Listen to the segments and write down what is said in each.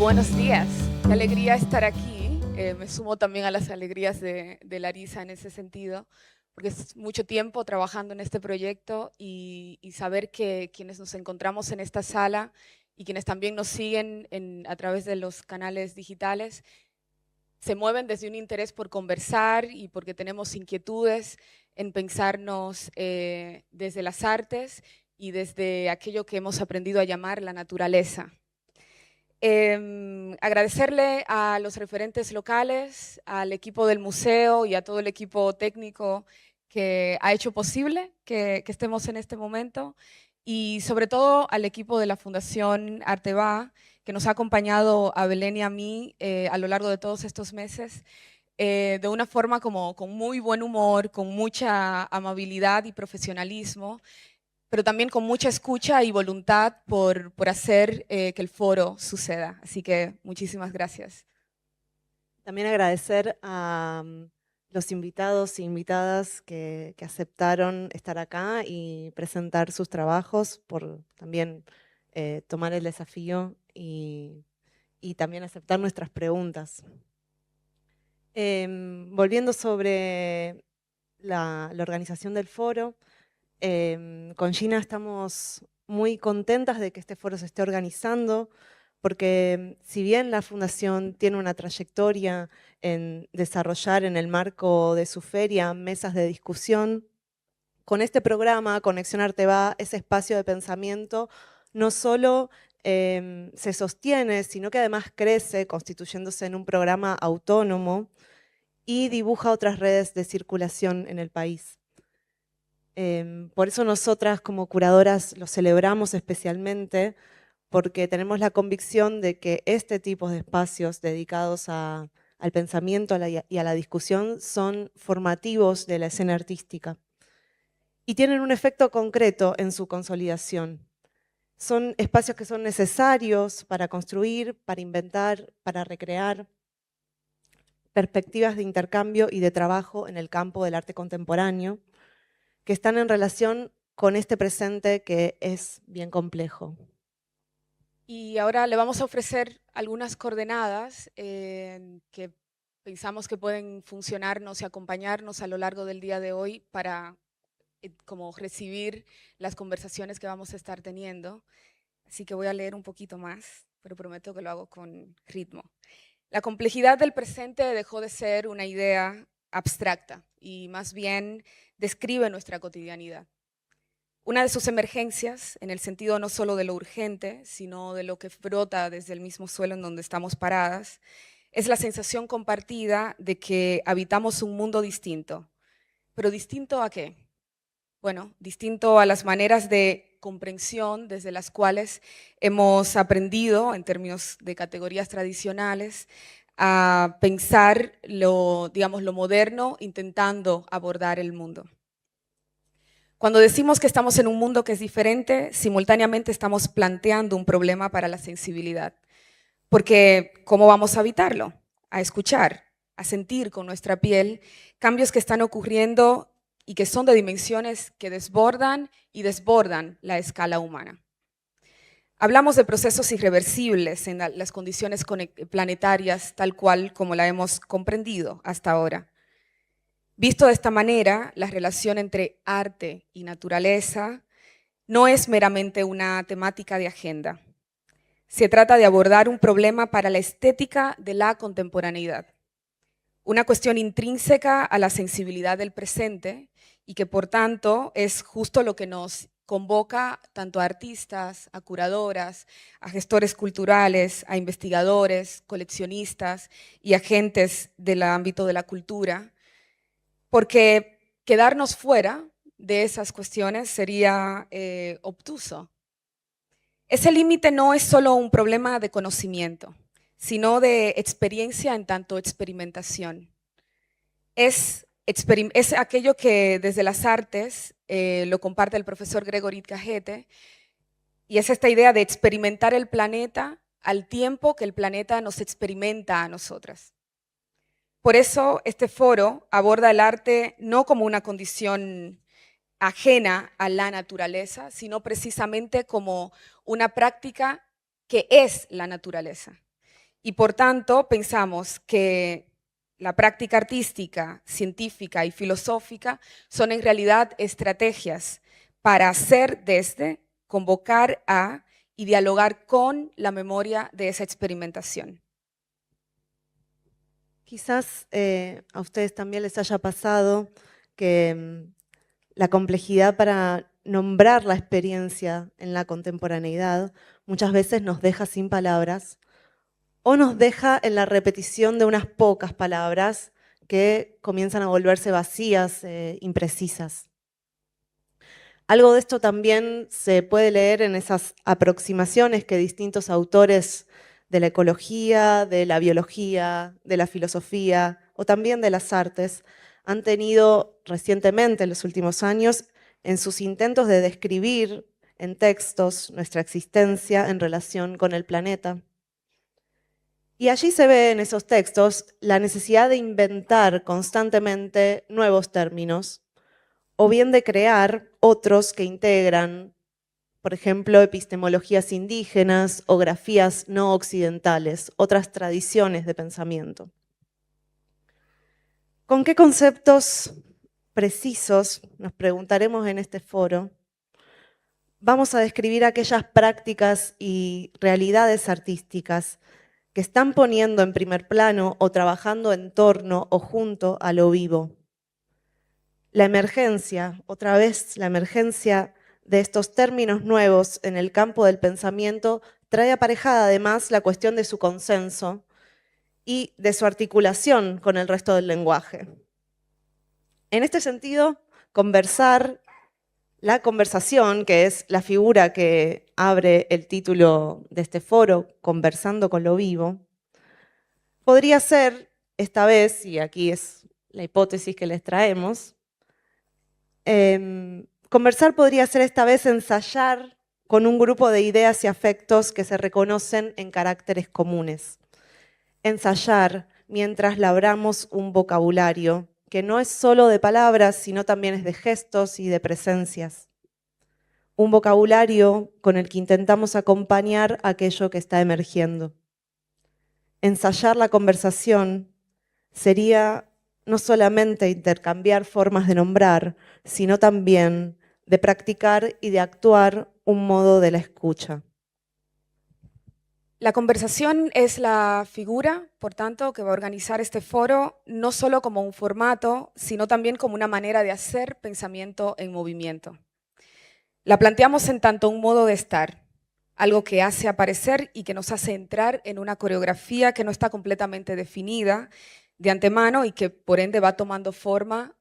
Buenos días, qué alegría estar aquí. Me sumo también a las alegrías de Larisa en ese sentido, porque es mucho tiempo trabajando en este proyecto y saber que quienes nos encontramos en esta sala y quienes también nos siguen a través de los canales digitales, se mueven desde un interés por conversar y porque tenemos inquietudes en pensarnos desde las artes y desde aquello que hemos aprendido a llamar la naturaleza. Agradecerle a los referentes locales, al equipo del museo y a todo el equipo técnico que ha hecho posible que estemos en este momento, y sobre todo al equipo de la Fundación Arteba, que nos ha acompañado a Belén y a mí a lo largo de todos estos meses, de una forma como con muy buen humor, con mucha amabilidad y profesionalismo, pero también con mucha escucha y voluntad por hacer que el foro suceda. Así que muchísimas gracias. También agradecer a los invitados e invitadas que aceptaron estar acá y presentar sus trabajos, por también tomar el desafío y también aceptar nuestras preguntas. Volviendo sobre la organización del foro, con Gina estamos muy contentas de que este foro se esté organizando, porque si bien la Fundación tiene una trayectoria en desarrollar en el marco de su feria mesas de discusión, con este programa, Conexión Arteba, ese espacio de pensamiento no solo se sostiene, sino que además crece, constituyéndose en un programa autónomo y dibuja otras redes de circulación en el país. Por eso nosotras como curadoras lo celebramos especialmente, porque tenemos la convicción de que este tipo de espacios dedicados al pensamiento y a la discusión son formativos de la escena artística y tienen un efecto concreto en su consolidación. Son espacios que son necesarios para construir, para inventar, para recrear perspectivas de intercambio y de trabajo en el campo del arte contemporáneo, que están en relación con este presente que es bien complejo. Y ahora le vamos a ofrecer algunas coordenadas que pensamos que pueden funcionarnos y acompañarnos a lo largo del día de hoy para como recibir las conversaciones que vamos a estar teniendo. Así que voy a leer un poquito más, pero prometo que lo hago con ritmo. La complejidad del presente dejó de ser una idea abstracta y más bien describe nuestra cotidianidad. Una de sus emergencias, en el sentido no solo de lo urgente, sino de lo que brota desde el mismo suelo en donde estamos paradas, es la sensación compartida de que habitamos un mundo distinto. ¿Pero distinto a qué? Bueno, distinto a las maneras de comprensión desde las cuales hemos aprendido, en términos de categorías tradicionales, a pensar digamos, lo moderno, intentando abordar el mundo. Cuando decimos que estamos en un mundo que es diferente, simultáneamente estamos planteando un problema para la sensibilidad. Porque, ¿cómo vamos a habitarlo? A escuchar, a sentir con nuestra piel cambios que están ocurriendo y que son de dimensiones que desbordan y desbordan la escala humana. Hablamos de procesos irreversibles en las condiciones planetarias tal cual como la hemos comprendido hasta ahora. Visto de esta manera, la relación entre arte y naturaleza no es meramente una temática de agenda. Se trata de abordar un problema para la estética de la contemporaneidad, una cuestión intrínseca a la sensibilidad del presente y que por tanto es justo lo que nos convoca tanto a artistas, a curadoras, a gestores culturales, a investigadores, coleccionistas y agentes del ámbito de la cultura, porque quedarnos fuera de esas cuestiones sería obtuso. Ese límite no es solo un problema de conocimiento, sino de experiencia en tanto experimentación. Es aquello que desde las artes lo comparte el profesor Gregory Cajete, y es esta idea de experimentar el planeta al tiempo que el planeta nos experimenta a nosotras. Por eso este foro aborda el arte no como una condición ajena a la naturaleza, sino precisamente como una práctica que es la naturaleza Y por tanto, pensamos que la práctica artística, científica y filosófica son en realidad estrategias para hacer desde, convocar a y dialogar con la memoria de esa experimentación. Quizás a ustedes también les haya pasado que la complejidad para nombrar la experiencia en la contemporaneidad muchas veces nos deja sin palabras o nos deja en la repetición de unas pocas palabras que comienzan a volverse vacías, imprecisas. Algo de esto también se puede leer en esas aproximaciones que distintos autores de la ecología, de la biología, de la filosofía o también de las artes han tenido recientemente, en los últimos años, en sus intentos de describir en textos nuestra existencia en relación con el planeta. Y allí se ve en esos textos la necesidad de inventar constantemente nuevos términos, o bien de crear otros que integran, por ejemplo, epistemologías indígenas o grafías no occidentales, otras tradiciones de pensamiento. ¿Con qué conceptos precisos, nos preguntaremos en este foro, vamos a describir aquellas prácticas y realidades artísticas que están poniendo en primer plano o trabajando en torno o junto a lo vivo? La emergencia, otra vez la emergencia de estos términos nuevos en el campo del pensamiento trae aparejada además la cuestión de su consenso y de su articulación con el resto del lenguaje. En este sentido, la conversación, que es la figura que abre el título de este foro, Conversando con lo vivo, podría ser esta vez, y aquí es la hipótesis que les traemos, conversar podría ser esta vez ensayar con un grupo de ideas y afectos que se reconocen en caracteres comunes. Ensayar mientras labramos un vocabulario que no es solo de palabras, sino también es de gestos y de presencias. Un vocabulario con el que intentamos acompañar aquello que está emergiendo. Ensayar la conversación sería no solamente intercambiar formas de nombrar, sino también de practicar y de actuar un modo de la escucha. La conversación es la figura, por tanto, que va a organizar este foro no solo como un formato, sino también como una manera de hacer pensamiento en movimiento. La planteamos en tanto un modo de estar, algo que hace aparecer y que nos hace entrar en una coreografía que no está completamente definida de antemano y que por ende va tomando forma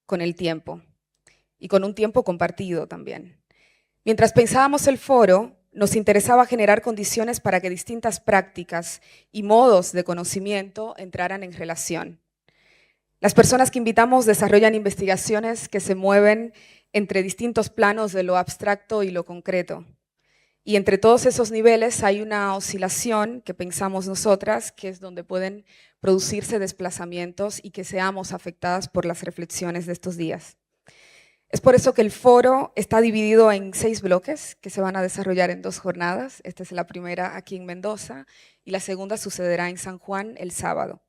con el tiempo y con un tiempo compartido también. Mientras pensábamos el foro, nos interesaba generar condiciones para que distintas prácticas y modos de conocimiento entraran en relación. Las personas que invitamos desarrollan investigaciones que se mueven entre distintos planos de lo abstracto y lo concreto. Y entre todos esos niveles hay una oscilación que pensamos nosotras, que es donde pueden producirse desplazamientos y que seamos afectadas por las reflexiones de estos días. Es por eso que el foro está dividido en 6 bloques que se van a desarrollar en 2 jornadas. Esta es la primera aquí en Mendoza y la segunda sucederá en San Juan el sábado.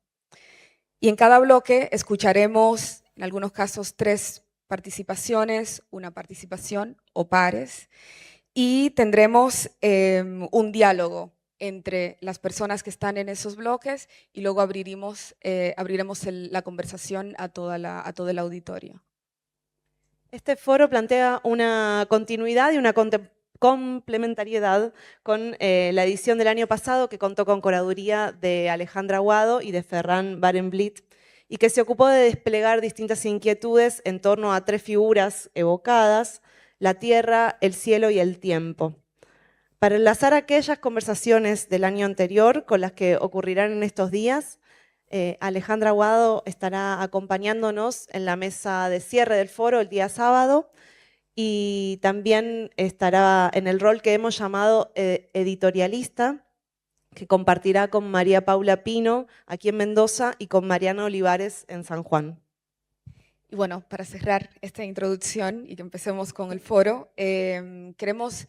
Y en cada bloque escucharemos, en algunos casos, 3 participaciones, una participación o pares, y tendremos un diálogo entre las personas que están en esos bloques y luego abriremos la conversación a todo el auditorio. Este foro plantea una continuidad y una complementariedad con la edición del año pasado, que contó con curaduría de Alejandra Aguado y de Ferran Barenblit, y que se ocupó de desplegar distintas inquietudes en torno a 3 figuras evocadas: la tierra, el cielo y el tiempo. Para enlazar aquellas conversaciones del año anterior con las que ocurrirán en estos días, Alejandra Aguado estará acompañándonos en la mesa de cierre del foro el día sábado y también estará en el rol que hemos llamado editorialista, que compartirá con María Paula Pino aquí en Mendoza y con Mariana Olivares en San Juan. Y bueno, para cerrar esta introducción y que empecemos con el foro, queremos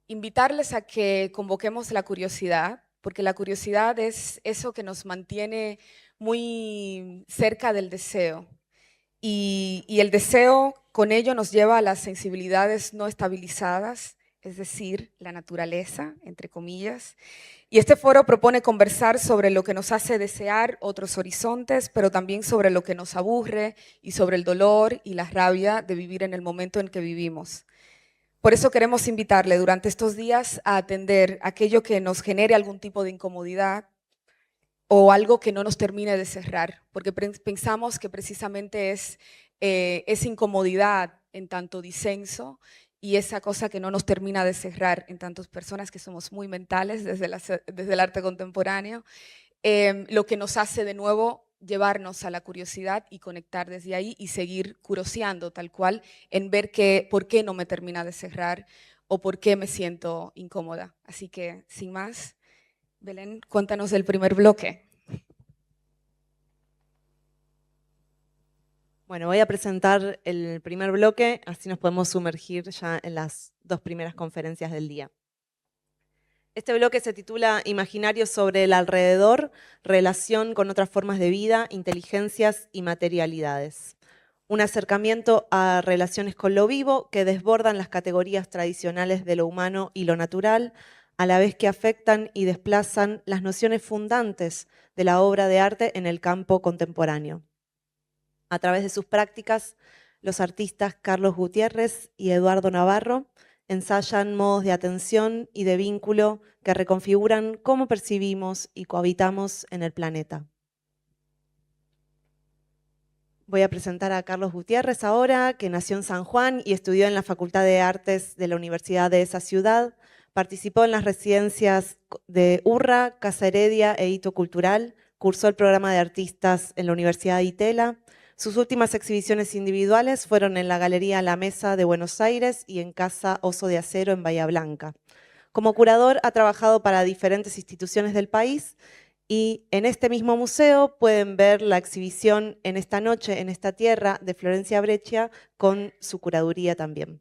invitarles a que convoquemos la curiosidad porque la curiosidad es eso que nos mantiene muy cerca del deseo. Y el deseo con ello nos lleva a las sensibilidades no estabilizadas, es decir, la naturaleza, entre comillas. Y este foro propone conversar sobre lo que nos hace desear otros horizontes, pero también sobre lo que nos aburre y sobre el dolor y la rabia de vivir en el momento en que vivimos. Por eso queremos invitarle durante estos días a atender aquello que nos genere algún tipo de incomodidad o algo que no nos termine de cerrar, porque pensamos que precisamente es esa incomodidad en tanto disenso y esa cosa que no nos termina de cerrar en tantas personas que somos muy mentales desde el arte contemporáneo, lo que nos hace de nuevo llevarnos a la curiosidad y conectar desde ahí y seguir curioseando tal cual en ver por qué no me termina de cerrar o por qué me siento incómoda. Así que, sin más, Belén, cuéntanos del primer bloque. Bueno, voy a presentar el primer bloque, así nos podemos sumergir ya en las dos primeras conferencias del día. Este bloque se titula Imaginarios sobre el alrededor, relación con otras formas de vida, inteligencias y materialidades. Un acercamiento a relaciones con lo vivo que desbordan las categorías tradicionales de lo humano y lo natural, a la vez que afectan y desplazan las nociones fundantes de la obra de arte en el campo contemporáneo. A través de sus prácticas, los artistas Carlos Gutiérrez y Eduardo Navarro ensayan modos de atención y de vínculo que reconfiguran cómo percibimos y cohabitamos en el planeta. Voy a presentar a Carlos Gutiérrez ahora, que nació en San Juan y estudió en la Facultad de Artes de la Universidad de esa ciudad. Participó en las residencias de Urra, Casa Heredia e Hito Cultural. Cursó el programa de artistas en la Universidad de Itela. Sus últimas exhibiciones individuales fueron en la Galería La Mesa de Buenos Aires y en Casa Oso de Acero en Bahía Blanca. Como curador ha trabajado para diferentes instituciones del país y en este mismo museo pueden ver la exhibición En esta noche, en esta tierra de Florencia Breccia con su curaduría también.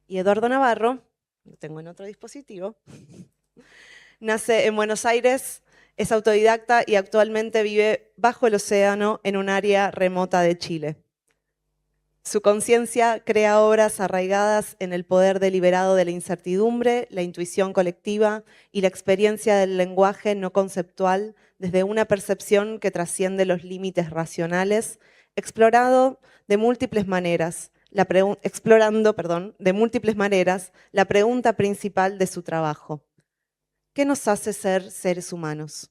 Y Eduardo Navarro, lo tengo en otro dispositivo, nace en Buenos Aires, es autodidacta y actualmente vive bajo el océano en un área remota de Chile. Su conciencia crea obras arraigadas en el poder deliberado de la incertidumbre, la intuición colectiva y la experiencia del lenguaje no conceptual desde una percepción que trasciende los límites racionales, explorando de múltiples maneras la pregunta principal de su trabajo. ¿Qué nos hace ser seres humanos?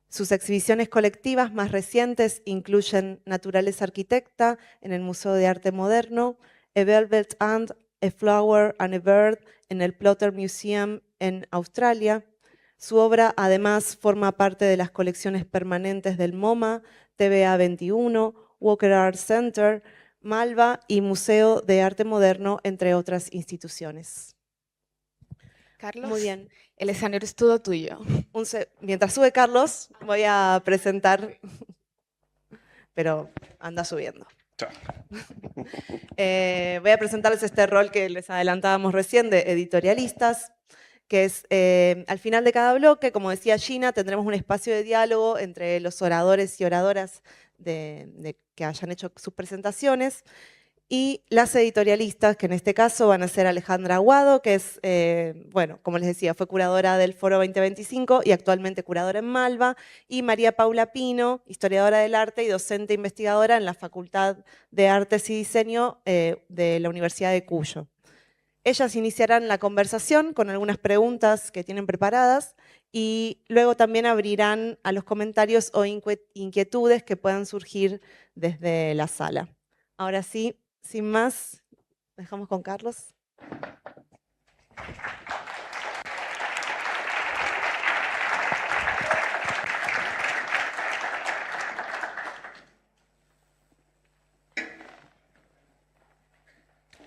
Sus exhibiciones colectivas más recientes incluyen Naturaleza Arquitecta en el Museo de Arte Moderno, A Velvet Ant, A Flower and a Bird en el Plotter Museum en Australia. Su obra además forma parte de las colecciones permanentes del MoMA, TVA 21, Walker Art Center, Malva y Museo de Arte Moderno, entre otras instituciones. Carlos, Muy bien. el escenario es todo tuyo. Mientras sube Carlos, voy a presentar, pero anda subiendo. Voy a presentarles este rol que les adelantábamos recién de editorialistas, que es al final de cada bloque, como decía Gina, tendremos un espacio de diálogo entre los oradores y oradoras que hayan hecho sus presentaciones y las editorialistas, que en este caso van a ser Alejandra Aguado, que es, bueno, como les decía, fue curadora del Foro 2025 y actualmente curadora en Malva, y María Paula Pino, historiadora del arte y docente investigadora en la Facultad de Artes y Diseño de la Universidad de Cuyo. Ellas iniciarán la conversación con algunas preguntas que tienen preparadas y luego también abrirán a los comentarios o inquietudes que puedan surgir desde la sala. Ahora sí, sin más, dejamos con Carlos.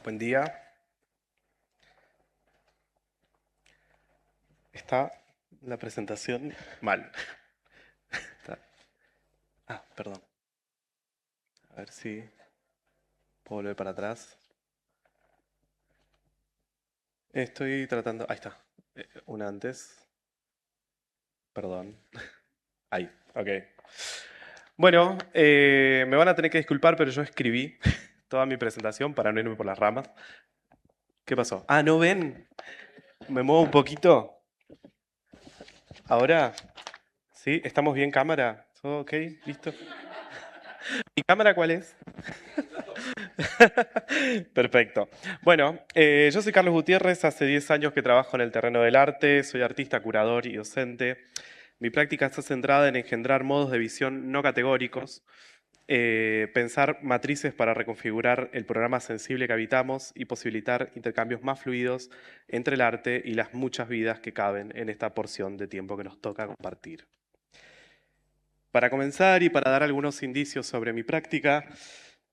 Buen día. Está la presentación mal. Perdón. A ver si puedo volver para atrás. Estoy tratando... Ahí está. Una antes. Perdón. Ahí, ok. Bueno, me van a tener que disculpar, pero yo escribí toda mi presentación para no irme por las ramas. ¿Qué pasó? Ah, ¿no ven? ¿Me muevo un poquito? ¿Ahora? ¿Sí? ¿Estamos bien cámara? ¿Todo ok? ¿Listo? ¿Mi cámara cuál es? Perfecto. Bueno, yo soy Carlos Gutiérrez, hace 10 años que trabajo en el terreno del arte, soy artista, curador y docente. Mi práctica está centrada en engendrar modos de visión no categóricos, pensar matrices para reconfigurar el programa sensible que habitamos y posibilitar intercambios más fluidos entre el arte y las muchas vidas que caben en esta porción de tiempo que nos toca compartir. Para comenzar y para dar algunos indicios sobre mi práctica,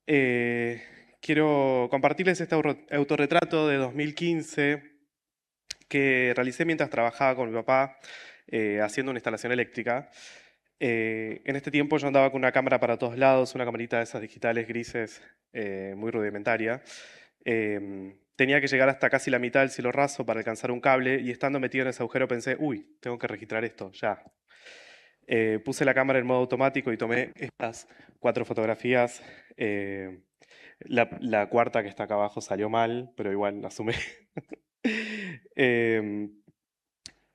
quiero compartirles este autorretrato de 2015 que realicé mientras trabajaba con mi papá haciendo una instalación eléctrica. En este tiempo yo andaba con una cámara para todos lados, una camarita de esas digitales grises muy rudimentaria. Tenía que llegar hasta casi la mitad del cielo raso para alcanzar un cable y estando metido en ese agujero pensé, uy, tengo que registrar esto, ya. Puse la cámara en modo automático y tomé estas 4 fotografías. La cuarta que está acá abajo salió mal, pero igual la sumé.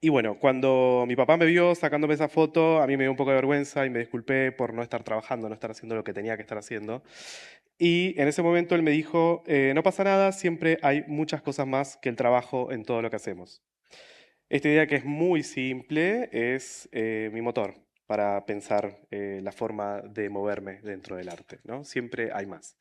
Y bueno, cuando mi papá me vio sacándome esa foto, a mí me dio un poco de vergüenza y me disculpé por no estar trabajando, no estar haciendo lo que tenía que estar haciendo. Y en ese momento él me dijo, no pasa nada, siempre hay muchas cosas más que el trabajo en todo lo que hacemos. Esta idea que es muy simple es mi motor para pensar la forma de moverme dentro del arte, ¿no? Siempre hay más.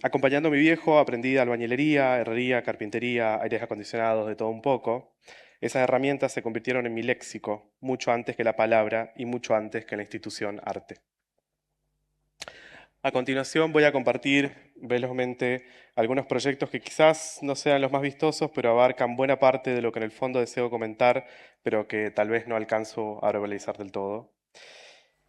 Acompañando a mi viejo aprendí albañilería, herrería, carpintería, aires acondicionados, de todo un poco. Esas herramientas se convirtieron en mi léxico, mucho antes que la palabra y mucho antes que la institución arte. A continuación voy a compartir velozmente algunos proyectos que quizás no sean los más vistosos, pero abarcan buena parte de lo que en el fondo deseo comentar, pero que tal vez no alcanzo a verbalizar del todo.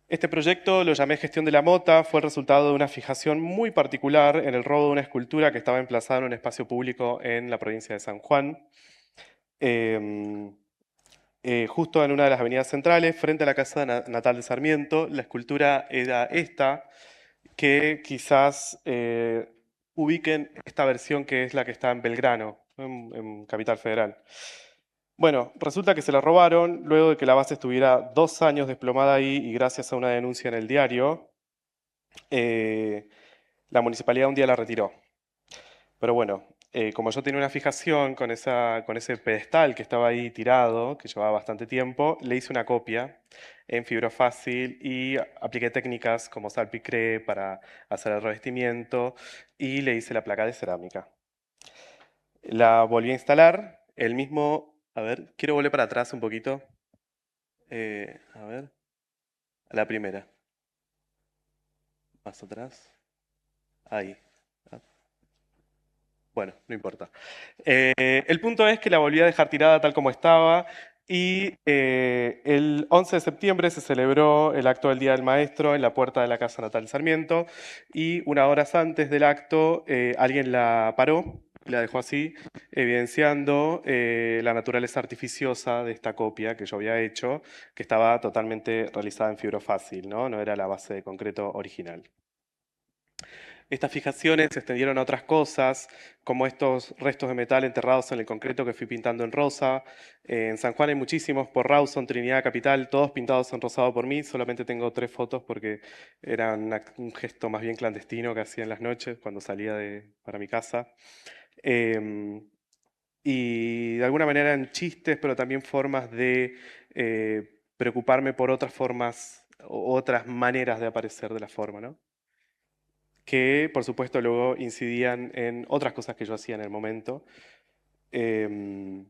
Este proyecto lo llamé Gestión de la Mota, fue el resultado de una fijación muy particular en el robo de una escultura que estaba emplazada en un espacio público en la provincia de San Juan, justo en una de las avenidas centrales, frente a la casa natal de Sarmiento. La escultura era esta, que quizás ubiquen esta versión que es la que está en Belgrano, en Capital Federal. Bueno, resulta que se la robaron luego de que la base estuviera 2 años desplomada ahí y gracias a una denuncia en el diario, la municipalidad un día la retiró. Pero bueno, como yo tenía una fijación con ese pedestal que estaba ahí tirado, que llevaba bastante tiempo, le hice una copia en fibra fácil y apliqué técnicas como salpicré para hacer el revestimiento y le hice la placa de cerámica. La volví a instalar, el mismo, a ver, quiero volver para atrás un poquito. A ver, a la primera. Más atrás. Ahí. Bueno, no importa. El punto es que la volví a dejar tirada tal como estaba y el 11 de septiembre se celebró el acto del Día del Maestro en la puerta de la Casa Natal Sarmiento y unas horas antes del acto alguien la paró y la dejó así, evidenciando la naturaleza artificiosa de esta copia que yo había hecho, que estaba totalmente realizada en fibra fácil, ¿no? No era la base de concreto original. Estas fijaciones se extendieron a otras cosas, como estos restos de metal enterrados en el concreto que fui pintando en rosa. En San Juan hay muchísimos, por Rawson, Trinidad Capital, todos pintados en rosado por mí. Solamente tengo 3 fotos porque era un gesto más bien clandestino que hacía en las noches cuando salía para mi casa. Y de alguna manera eran chistes, pero también formas de preocuparme por otras formas o otras maneras de aparecer de la forma, ¿no? Que por supuesto luego incidían en otras cosas que yo hacía en el momento. Y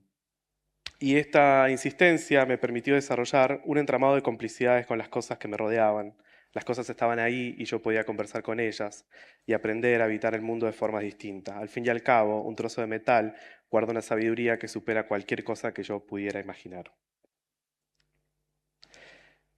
esta insistencia me permitió desarrollar un entramado de complicidades con las cosas que me rodeaban. Las cosas estaban ahí y yo podía conversar con ellas y aprender a habitar el mundo de formas distintas. Al fin y al cabo, un trozo de metal guarda una sabiduría que supera cualquier cosa que yo pudiera imaginar.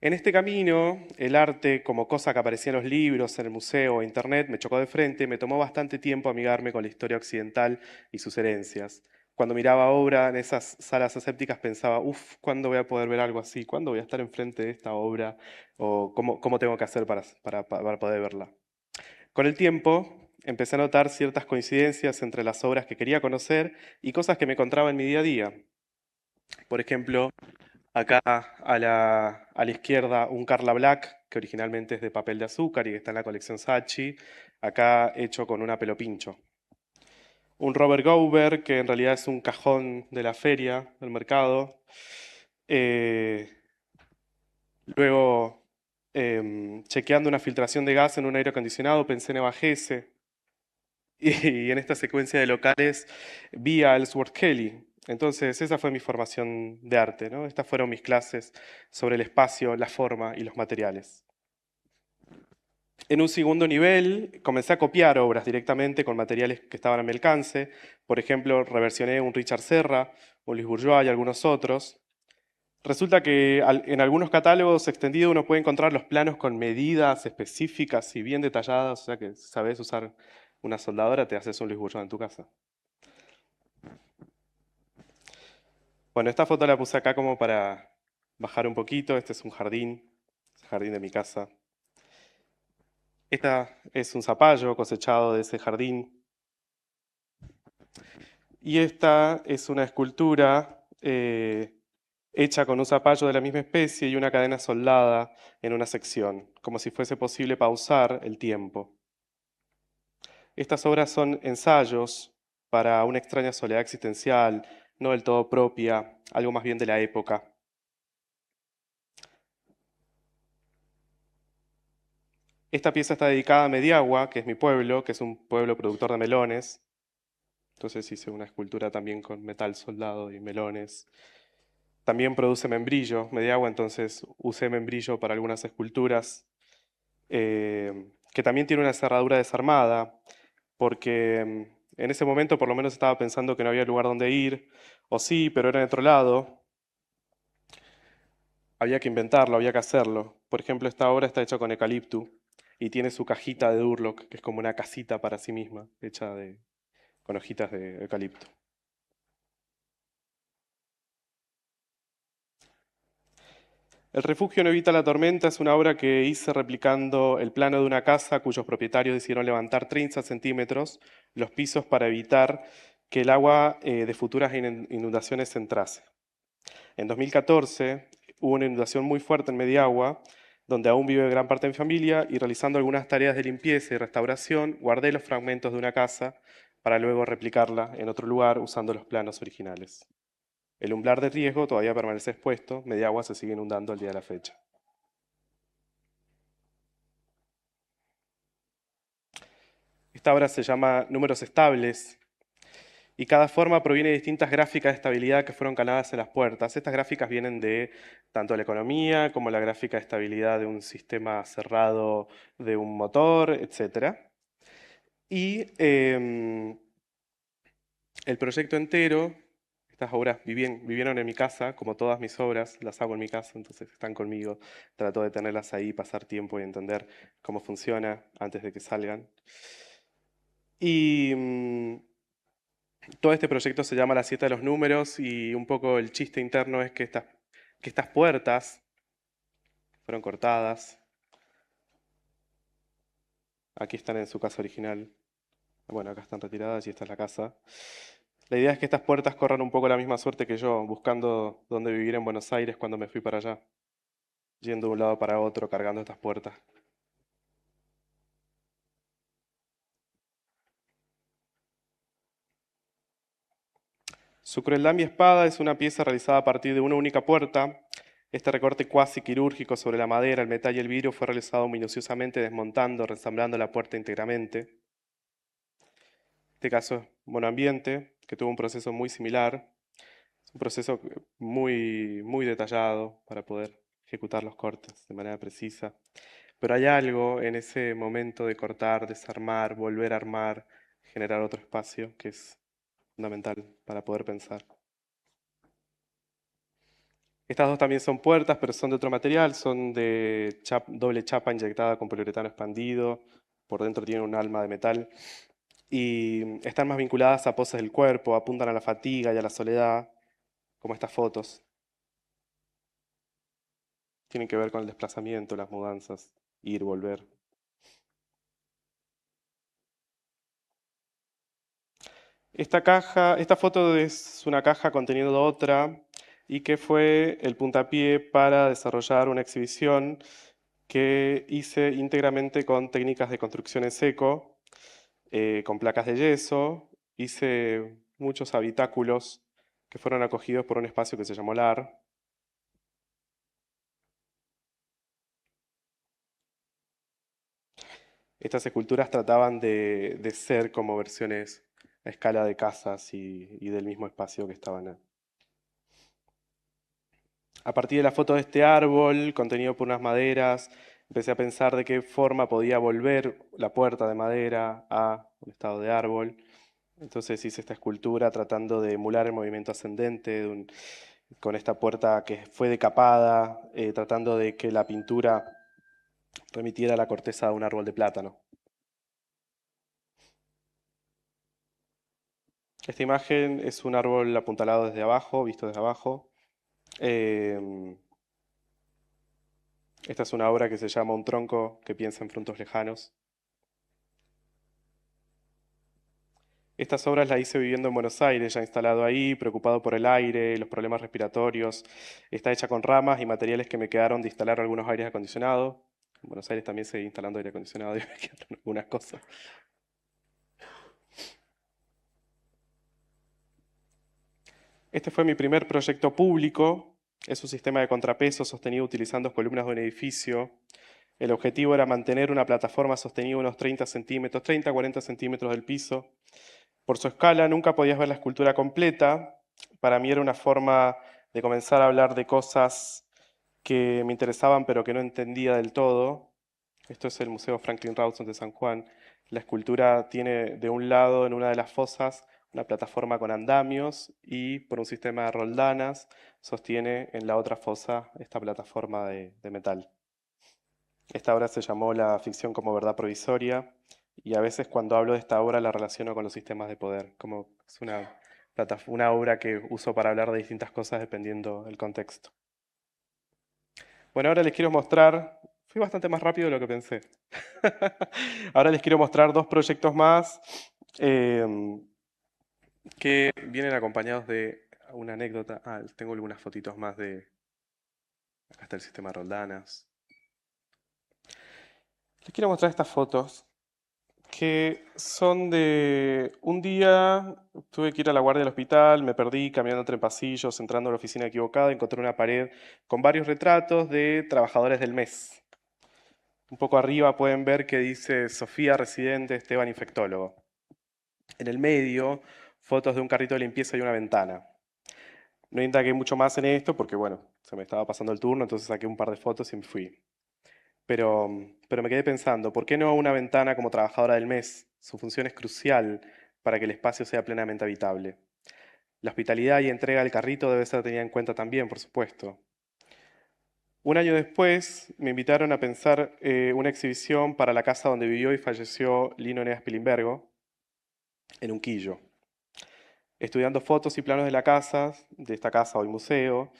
En este camino, el arte, como cosa que aparecía en los libros, en el museo o internet, me chocó de frente y me tomó bastante tiempo amigarme con la historia occidental y sus herencias. cuando miraba obra en esas salas asépticas pensaba, uff, ¿cuándo voy a poder ver algo así? ¿Cuándo voy a estar enfrente de esta obra? ¿O cómo tengo que hacer para poder verla? Con el tiempo empecé a notar ciertas coincidencias entre las obras que quería conocer y cosas que me encontraba en mi día a día. Por ejemplo, acá a la izquierda un Carla Black, que originalmente es de papel de azúcar y que está en la colección Saatchi, acá hecho con una pelopincho. Un Robert Gower, que en realidad es un cajón de la feria, del mercado. Eh, Luego, chequeando una filtración de gas en un aire acondicionado, pensé en Eva Gese. Y en esta secuencia de locales vi a Ellsworth Kelly. Entonces, esa fue mi formación de arte, ¿no? Estas fueron mis clases sobre el espacio, la forma y los materiales. En un segundo nivel, comencé a copiar obras directamente con materiales que estaban a mi alcance. Por ejemplo, reversioné un Richard Serra, un Luis Bourgeois y algunos otros. Resulta que en algunos catálogos extendidos uno puede encontrar los planos con medidas específicas y bien detalladas, o sea que si sabes usar una soldadora, te haces un Luis Bourgeois en tu casa. Bueno, esta foto la puse acá como para bajar un poquito. Este es un jardín, es el jardín de mi casa. Esta es un zapallo cosechado de ese jardín. Y esta es una escultura hecha con un zapallo de la misma especie y una cadena soldada en una sección, como si fuese posible pausar el tiempo. Estas obras son ensayos para una extraña soledad existencial, no del todo propia, algo más bien de la época. Esta pieza está dedicada a Mediagua, que es mi pueblo, que es un pueblo productor de melones. Entonces hice una escultura también con metal soldado y melones. También produce membrillo, Mediagua, entonces usé membrillo para algunas esculturas, que también tiene una cerradura desarmada, porque en ese momento por lo menos estaba pensando que no había lugar donde ir, o sí, pero era en otro lado. Había que inventarlo, había que hacerlo. Por ejemplo, esta obra está hecha con eucalipto y tiene su cajita de Durlock, que es como una casita para sí misma, hecha con hojitas de eucalipto. El refugio no evita la tormenta es una obra que hice replicando el plano de una casa cuyos propietarios decidieron levantar 30 centímetros los pisos para evitar que el agua de futuras inundaciones entrase. En 2014 hubo una inundación muy fuerte en Mediagua, donde aún vive gran parte de mi familia, y realizando algunas tareas de limpieza y restauración, guardé los fragmentos de una casa para luego replicarla en otro lugar usando los planos originales. El umbral de riesgo todavía permanece expuesto, Mediagua se sigue inundando al día de la fecha. Esta obra se llama Números Estables y cada forma proviene de distintas gráficas de estabilidad que fueron caladas en las puertas. Estas gráficas vienen de tanto la economía como la gráfica de estabilidad de un sistema cerrado de un motor, etc. Y el proyecto entero, estas obras vivieron en mi casa, como todas mis obras, las hago en mi casa, entonces están conmigo. Trato de tenerlas ahí, pasar tiempo y entender cómo funciona antes de que salgan. Y todo este proyecto se llama La Siete de los Números y un poco el chiste interno es que estas puertas fueron cortadas. Aquí están en su casa original. Bueno, acá están retiradas y esta es la casa. La idea es que estas puertas corran un poco la misma suerte que yo, buscando dónde vivir en Buenos Aires cuando me fui para allá, yendo de un lado para otro, cargando estas puertas. Su crueldad mi espada es una pieza realizada a partir de una única puerta. Este recorte cuasi quirúrgico sobre la madera, el metal y el vidrio fue realizado minuciosamente desmontando, resamblando la puerta íntegramente. En este caso es Monoambiente, que tuvo un proceso muy similar. Es un proceso muy detallado para poder ejecutar los cortes de manera precisa. Pero hay algo en ese momento de cortar, desarmar, volver a armar, generar otro espacio que es fundamental para poder pensar. Estas dos también son puertas, pero son de otro material, son de doble chapa inyectada con poliuretano expandido, por dentro tienen un alma de metal. y están más vinculadas a poses del cuerpo, apuntan a la fatiga y a la soledad, como estas fotos. Tienen que ver con el desplazamiento, las mudanzas, ir, volver. Esta foto es una caja conteniendo otra y que fue el puntapié para desarrollar una exhibición que hice íntegramente con técnicas de construcción en seco, con placas de yeso. Hice muchos habitáculos que fueron acogidos por un espacio que se llamó LAR. Estas esculturas trataban de ser como versiones a escala de casas y del mismo espacio que estaban. A partir de la foto de este árbol, contenido por unas maderas, empecé a pensar de qué forma podía volver la puerta de madera a un estado de árbol. Entonces hice esta escultura tratando de emular el movimiento ascendente con esta puerta que fue decapada, tratando de que la pintura remitiera a la corteza de un árbol de plátano. Esta imagen es un árbol apuntalado desde abajo, visto desde abajo. Esta es una obra que se llama Un tronco que piensa en frutos lejanos. Estas obras las hice viviendo en Buenos Aires, ya instalado ahí, preocupado por el aire, los problemas respiratorios. Está hecha con ramas y materiales que me quedaron de instalar algunos aires acondicionados. En Buenos Aires también seguí instalando aire acondicionado y me quedaron algunas cosas. Este fue mi primer proyecto público. Es un sistema de contrapeso sostenido utilizando columnas de un edificio. El objetivo era mantener una plataforma sostenida unos 30 centímetros, 30 a 40 centímetros del piso. Por su escala nunca podías ver la escultura completa. Para mí era una forma de comenzar a hablar de cosas que me interesaban pero que no entendía del todo. Esto es el Museo Franklin Rawson de San Juan. La escultura tiene de un lado, en una de las fosas, una plataforma con andamios y por un sistema de roldanas sostiene en la otra fosa esta plataforma de metal. Esta obra se llamó La ficción como verdad provisoria y a veces cuando hablo de esta obra la relaciono con los sistemas de poder, como es una obra que uso para hablar de distintas cosas dependiendo del contexto. Bueno, ahora les quiero mostrar, fui bastante más rápido de lo que pensé. Ahora les quiero mostrar dos proyectos más que vienen acompañados de una anécdota. Tengo algunas fotitos más de... Acá está el sistema Roldanas. Les quiero mostrar estas fotos que son de un día, tuve que ir a la guardia del hospital, me perdí caminando entre pasillos, entrando a la oficina equivocada, encontré una pared con varios retratos de trabajadores del mes. Un poco arriba pueden ver que dice Sofía, residente, Esteban, infectólogo. En el medio, fotos de un carrito de limpieza y una ventana. No indagué mucho más en esto porque, bueno, se me estaba pasando el turno, entonces saqué un par de fotos y me fui. Pero me quedé pensando, ¿por qué no una ventana como trabajadora del mes? Su función es crucial para que el espacio sea plenamente habitable. La hospitalidad y entrega del carrito debe ser tenida en cuenta también, por supuesto. Un año después me invitaron a pensar una exhibición para la casa donde vivió y falleció Lino Eneas Pilimbergo, en Unquillo. Estudiando fotos y planos de esta casa hoy museo,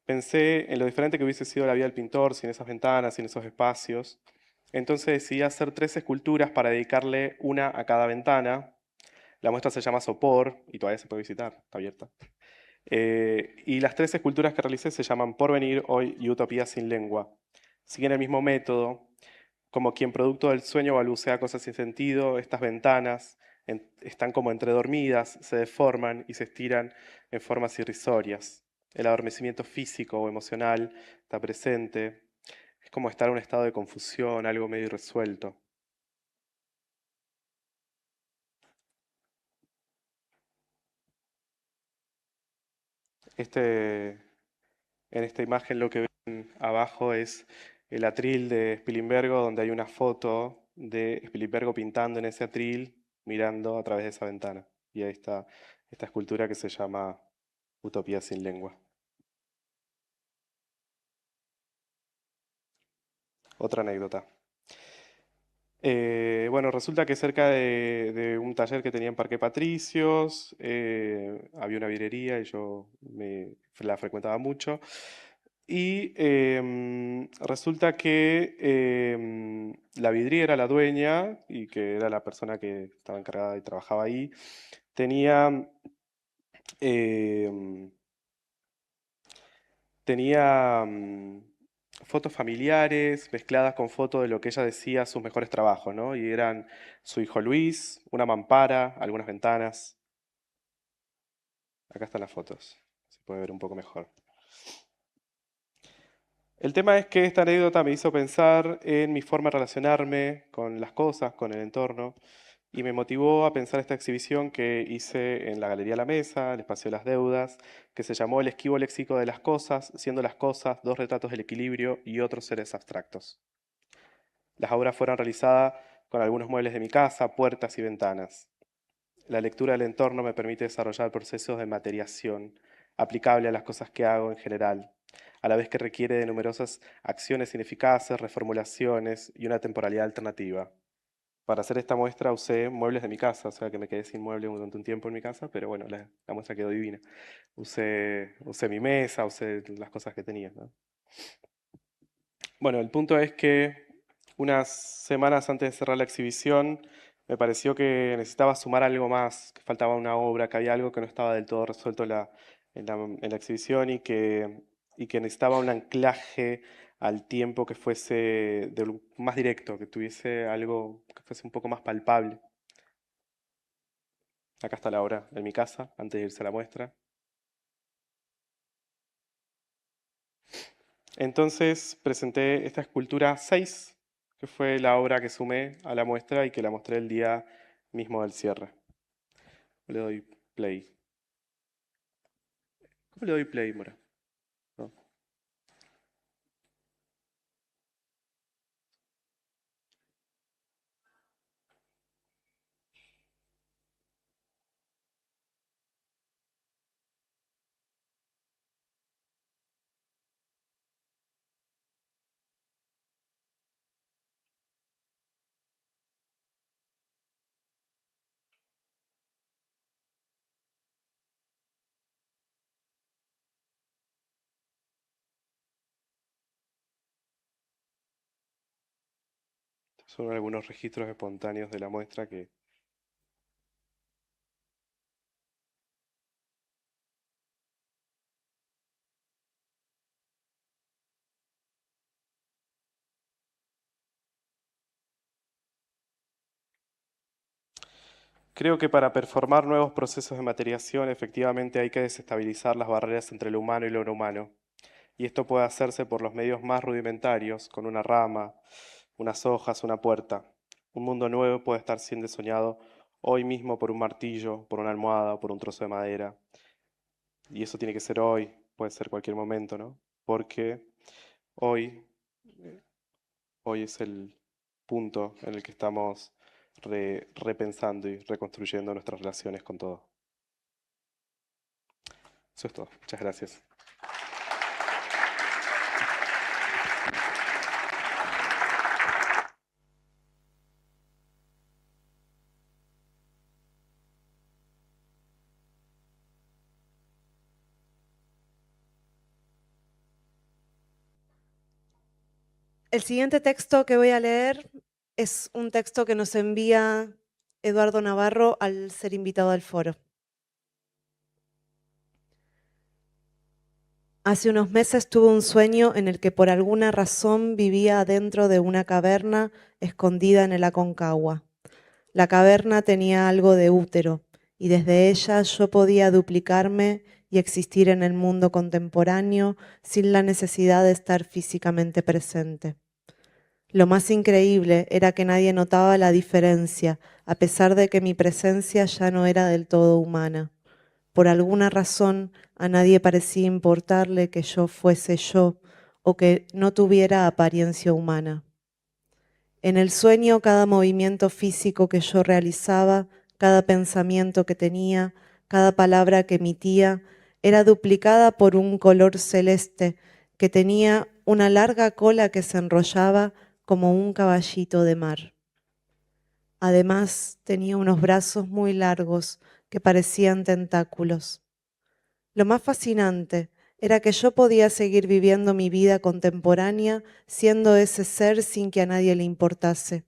pensé en lo diferente que hubiese sido la vida del pintor sin esas ventanas, sin esos espacios. Entonces decidí hacer 3 esculturas para dedicarle una a cada ventana. La muestra se llama Sopor y todavía se puede visitar, está abierta. Y las 3 esculturas que realicé se llaman Porvenir, Hoy y Utopía sin lengua. Siguen el mismo método, como quien producto del sueño balbucea cosas sin sentido, estas ventanas están como entredormidas, se deforman y se estiran en formas irrisorias. El adormecimiento físico o emocional está presente. Es como estar en un estado de confusión, algo medio irresuelto. En esta imagen lo que ven abajo es el atril de Spilimbergo, donde hay una foto de Spilimbergo pintando en ese atril, mirando a través de esa ventana. Y ahí está esta escultura que se llama Utopía sin lengua. Otra anécdota. Bueno, resulta que cerca de un taller que tenía en Parque Patricios, había una vidrería y yo la frecuentaba mucho. Y resulta que la vidriera, la dueña, y que era la persona que estaba encargada y trabajaba ahí, tenía, em, tenía fotos familiares mezcladas con fotos de lo que ella decía sus mejores trabajos, ¿no? Y eran su hijo Luis, una mampara, algunas ventanas. Acá están las fotos, se puede ver un poco mejor. El tema es que esta anécdota me hizo pensar en mi forma de relacionarme con las cosas, con el entorno, y me motivó a pensar esta exhibición que hice en la Galería La Mesa, el Espacio de las Deudas, que se llamó El esquivo léxico de las cosas, siendo las cosas dos retratos del equilibrio y otros seres abstractos. Las obras fueron realizadas con algunos muebles de mi casa, puertas y ventanas. La lectura del entorno me permite desarrollar procesos de materiación aplicable a las cosas que hago en general, a la vez que requiere de numerosas acciones ineficaces, reformulaciones y una temporalidad alternativa. Para hacer esta muestra usé muebles de mi casa, o sea que me quedé sin muebles durante un tiempo en mi casa, pero bueno, la muestra quedó divina. Usé mi mesa, usé las cosas que tenía, ¿no? Bueno, el punto es que unas semanas antes de cerrar la exhibición, me pareció que necesitaba sumar algo más, que faltaba una obra, que había algo que no estaba del todo resuelto en la exhibición y que necesitaba un anclaje al tiempo que fuese más directo, que tuviese algo que fuese un poco más palpable. Acá está la obra en mi casa, antes de irse a la muestra. Entonces presenté esta escultura 6, que fue la obra que sumé a la muestra y que la mostré el día mismo del cierre. Le doy play. ¿Cómo le doy play, Mora? No. Son algunos registros espontáneos de la muestra que... Creo que para performar nuevos procesos de materiación, efectivamente hay que desestabilizar las barreras entre lo humano y lo no humano. Y esto puede hacerse por los medios más rudimentarios, con una rama, unas hojas, una puerta. Un mundo nuevo puede estar siendo soñado hoy mismo por un martillo, por una almohada o por un trozo de madera. Y eso tiene que ser hoy, puede ser cualquier momento, ¿no? Porque hoy, hoy es el punto en el que estamos repensando y reconstruyendo nuestras relaciones con todo. Eso es todo. Muchas gracias. El siguiente texto que voy a leer es un texto que nos envía Eduardo Navarro al ser invitado al foro. Hace unos meses tuve un sueño en el que por alguna razón vivía dentro de una caverna escondida en el Aconcagua. La caverna tenía algo de útero y desde ella yo podía duplicarme y existir en el mundo contemporáneo sin la necesidad de estar físicamente presente. Lo más increíble era que nadie notaba la diferencia, a pesar de que mi presencia ya no era del todo humana. Por alguna razón, a nadie parecía importarle que yo fuese yo o que no tuviera apariencia humana. En el sueño, cada movimiento físico que yo realizaba, cada pensamiento que tenía, cada palabra que emitía, era duplicada por un color celeste que tenía una larga cola que se enrollaba como un caballito de mar. Además, tenía unos brazos muy largos que parecían tentáculos. Lo más fascinante era que yo podía seguir viviendo mi vida contemporánea siendo ese ser sin que a nadie le importase.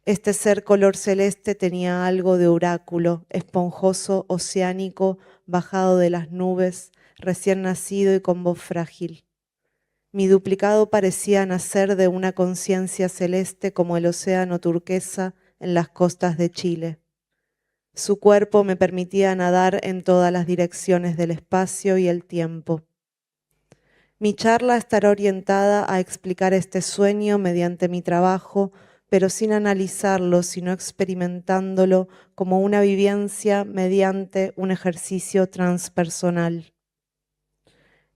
Este ser color celeste tenía algo de oráculo, esponjoso, oceánico, bajado de las nubes, recién nacido y con voz frágil. Mi duplicado parecía nacer de una conciencia celeste como el océano turquesa en las costas de Chile. Su cuerpo me permitía nadar en todas las direcciones del espacio y el tiempo. Mi charla estará orientada a explicar este sueño mediante mi trabajo, pero sin analizarlo, sino experimentándolo como una vivencia mediante un ejercicio transpersonal.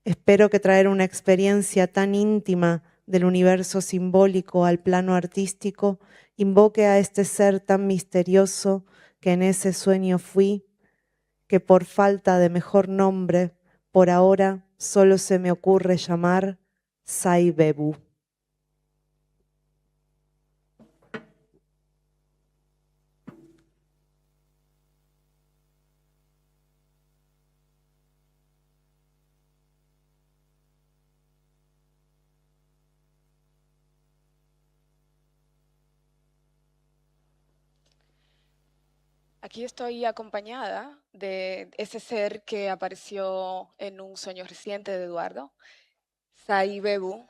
Espero que traer una experiencia tan íntima del universo simbólico al plano artístico invoque a este ser tan misterioso que en ese sueño fui, que por falta de mejor nombre, por ahora solo se me ocurre llamar Sai Bebu. Aquí estoy acompañada de ese ser que apareció en un sueño reciente de Eduardo, Sai Bebu,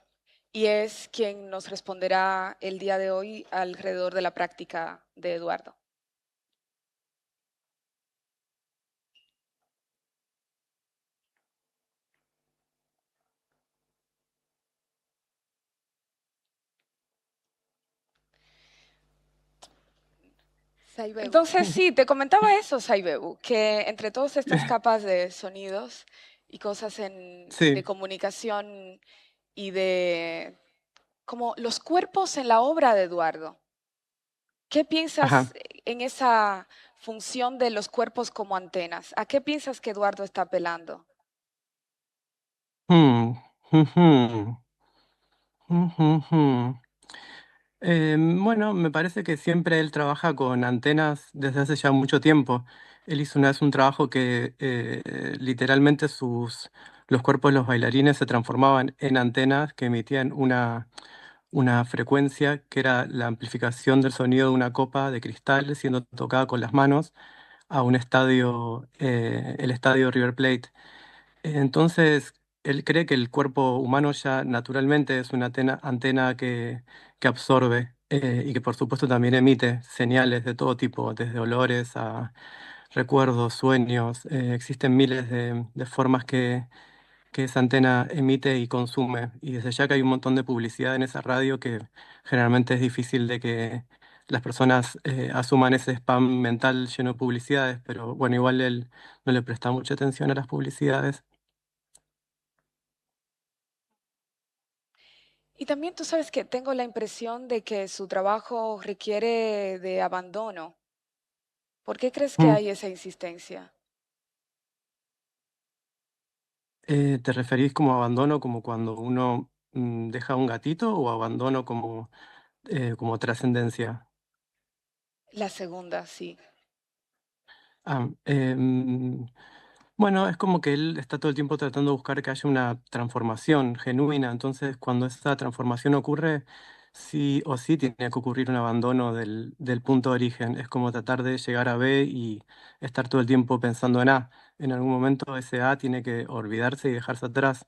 y es quien nos responderá el día de hoy alrededor de la práctica de Eduardo. Entonces, sí, te comentaba eso, Saibebu, que entre todas estas capas de sonidos y cosas de Sí, comunicación y de como los cuerpos en la obra de Eduardo, ¿qué piensas ajá. en esa función de los cuerpos como antenas? ¿A qué piensas que Eduardo está apelando? Hmm, ujú, ujú, ujú. Bueno, me parece que siempre él trabaja con antenas desde hace ya mucho tiempo. Él hizo una vez un trabajo que literalmente los cuerpos de los bailarines se transformaban en antenas que emitían una frecuencia que era la amplificación del sonido de una copa de cristal siendo tocada con las manos a un estadio, el estadio River Plate. Entonces, él cree que el cuerpo humano ya naturalmente es una antena que absorbe y que por supuesto también emite señales de todo tipo, desde olores a recuerdos, sueños. Existen miles de formas que esa antena emite y consume. Y desde ya que hay un montón de publicidad en esa radio que generalmente es difícil de que las personas asuman ese spam mental lleno de publicidades, pero bueno, igual él no le presta mucha atención a las publicidades. Y también tú sabes que tengo la impresión de que su trabajo requiere de abandono. ¿Por qué crees que Mm. hay esa insistencia? ¿Te referís como abandono, como cuando uno deja un gatito o abandono como trascendencia? La segunda, sí. Ah, bueno, es como que él está todo el tiempo tratando de buscar que haya una transformación genuina, entonces cuando esa transformación ocurre, sí o sí tiene que ocurrir un abandono del punto de origen. Es como tratar de llegar a B y estar todo el tiempo pensando en A. En algún momento ese A tiene que olvidarse y dejarse atrás.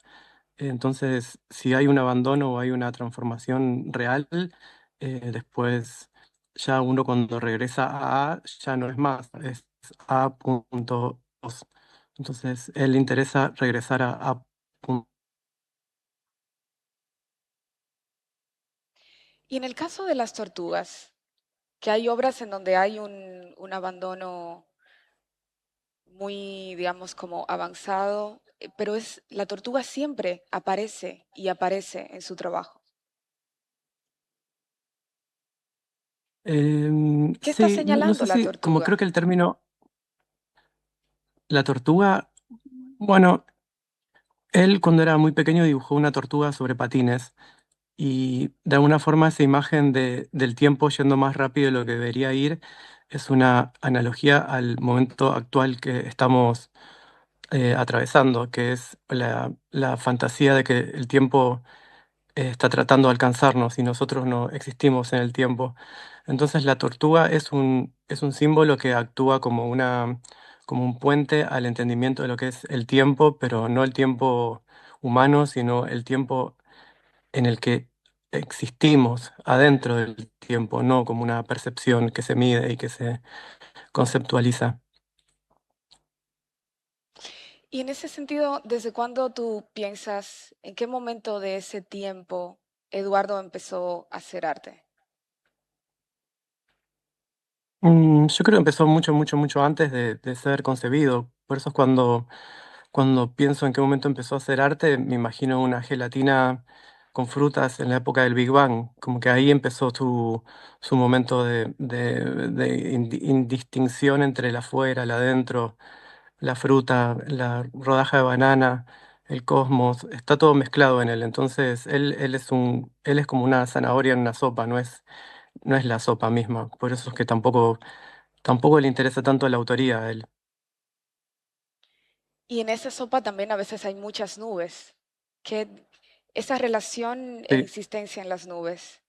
Entonces, si hay un abandono o hay una transformación real, después ya uno cuando regresa a A ya no es más, es A.2. Entonces, él le interesa regresar a A. Y en el caso de las tortugas, que hay obras en donde hay un abandono muy, digamos, como avanzado, pero es la tortuga siempre aparece y aparece en su trabajo. ¿Qué está Sí, no señalando sé la si, como creo tortuga? que el término, la tortuga, bueno, él cuando era muy pequeño dibujó una tortuga sobre patines. y de alguna forma esa imagen del tiempo yendo más rápido de lo que debería ir es una analogía al momento actual que estamos atravesando, que es la fantasía de que el tiempo está tratando de alcanzarnos y nosotros no existimos en el tiempo. Entonces la tortuga es un símbolo que actúa como como un puente al entendimiento de lo que es el tiempo, pero no el tiempo humano, sino el tiempo en el que existimos adentro del tiempo, no como una percepción que se mide y que se conceptualiza. Y en ese sentido, ¿desde cuándo tú piensas, en qué momento de ese tiempo Eduardo empezó a hacer arte? Yo creo que empezó mucho antes de ser concebido. Por eso es cuando pienso en qué momento empezó a hacer arte, me imagino una gelatina con frutas en la época del Big Bang. Como que ahí empezó su momento de indistinción entre el afuera, el adentro, la fruta, la rodaja de banana, el cosmos. Está todo mezclado en él. Entonces, él es como una zanahoria en una sopa, no es la sopa misma. Por eso es que tampoco le interesa tanto la autoría a él. Y en esa sopa también a veces hay muchas nubes. ¿Qué, esa relación e Sí. insistencia en las nubes?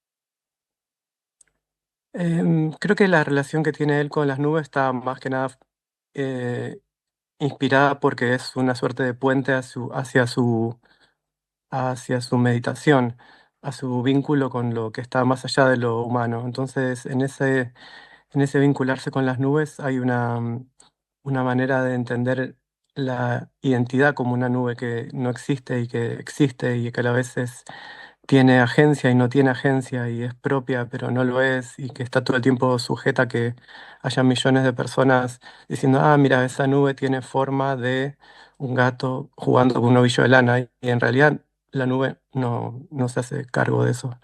Creo que la relación que tiene él con las nubes está más que nada eh, inspirada porque es una suerte de puente hacia su meditación, a su vínculo con lo que está más allá de lo humano. Entonces, en ese vincularse con las nubes hay una manera de entender la identidad como una nube que no existe y que existe y que a la vez tiene agencia y no tiene agencia y es propia pero no lo es y que está todo el tiempo sujeta a que haya millones de personas diciendo, ah, mira, esa nube tiene forma de un gato jugando con un ovillo de lana y en realidad la nube no se hace cargo de eso.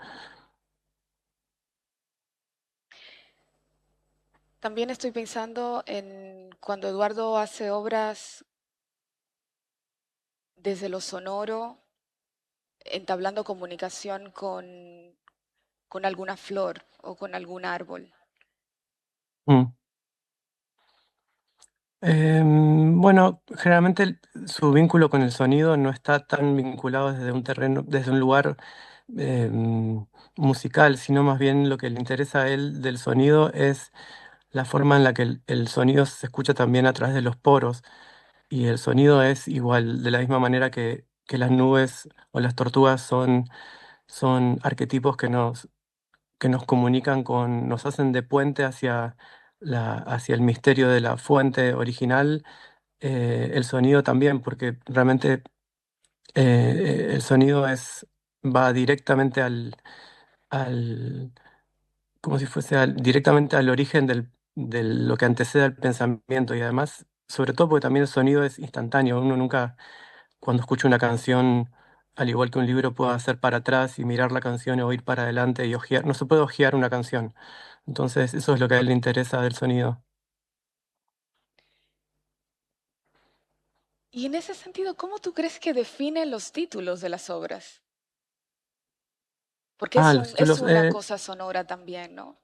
También estoy pensando en cuando Eduardo hace obras desde lo sonoro, entablando comunicación con alguna flor o con algún árbol. Mm. Bueno, generalmente su vínculo con el sonido no está tan vinculado desde un terreno, desde un lugar musical, sino más bien lo que le interesa a él del sonido es la forma en la que el sonido se escucha también a través de los poros. Y el sonido es igual, de la misma manera que las nubes o las tortugas son arquetipos que nos comunican nos hacen de puente hacia el misterio de la fuente original, el sonido también, porque realmente el sonido va directamente al, como si fuese directamente al origen de lo que antecede al pensamiento y además, sobre todo porque también el sonido es instantáneo, uno nunca cuando escucha una canción, al igual que un libro, puede hacer para atrás y mirar la canción o ir para adelante y hojear, no se puede hojear una canción. Entonces, eso es lo que a él le interesa del sonido. Y en ese sentido, ¿cómo tú crees que define los títulos de las obras? Porque Ah, los es títulos. una cosa sonora también, ¿no?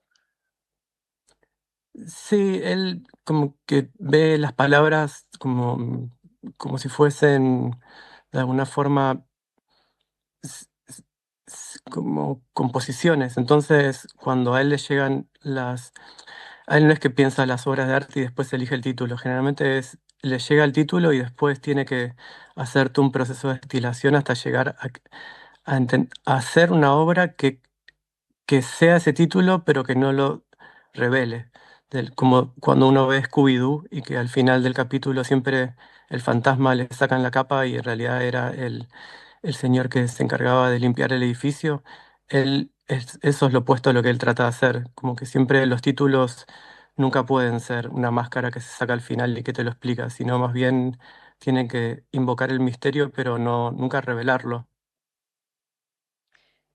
Sí, él como que ve las palabras como si fuesen de alguna forma s- como composiciones. Entonces, cuando a él le llegan a él no es que piensa las obras de arte y después elige el título. Generalmente le llega el título y después tiene que hacer todo un proceso de destilación hasta llegar a hacer una obra que sea ese título, pero que no lo revele. Como cuando uno ve Scooby-Doo y que al final del capítulo siempre el fantasma le sacan la capa y en realidad era el señor que se encargaba de limpiar el edificio. Eso es lo opuesto a lo que él trata de hacer. Como que siempre los títulos nunca pueden ser una máscara que se saca al final y que te lo explica, sino más bien tienen que invocar el misterio, pero nunca revelarlo.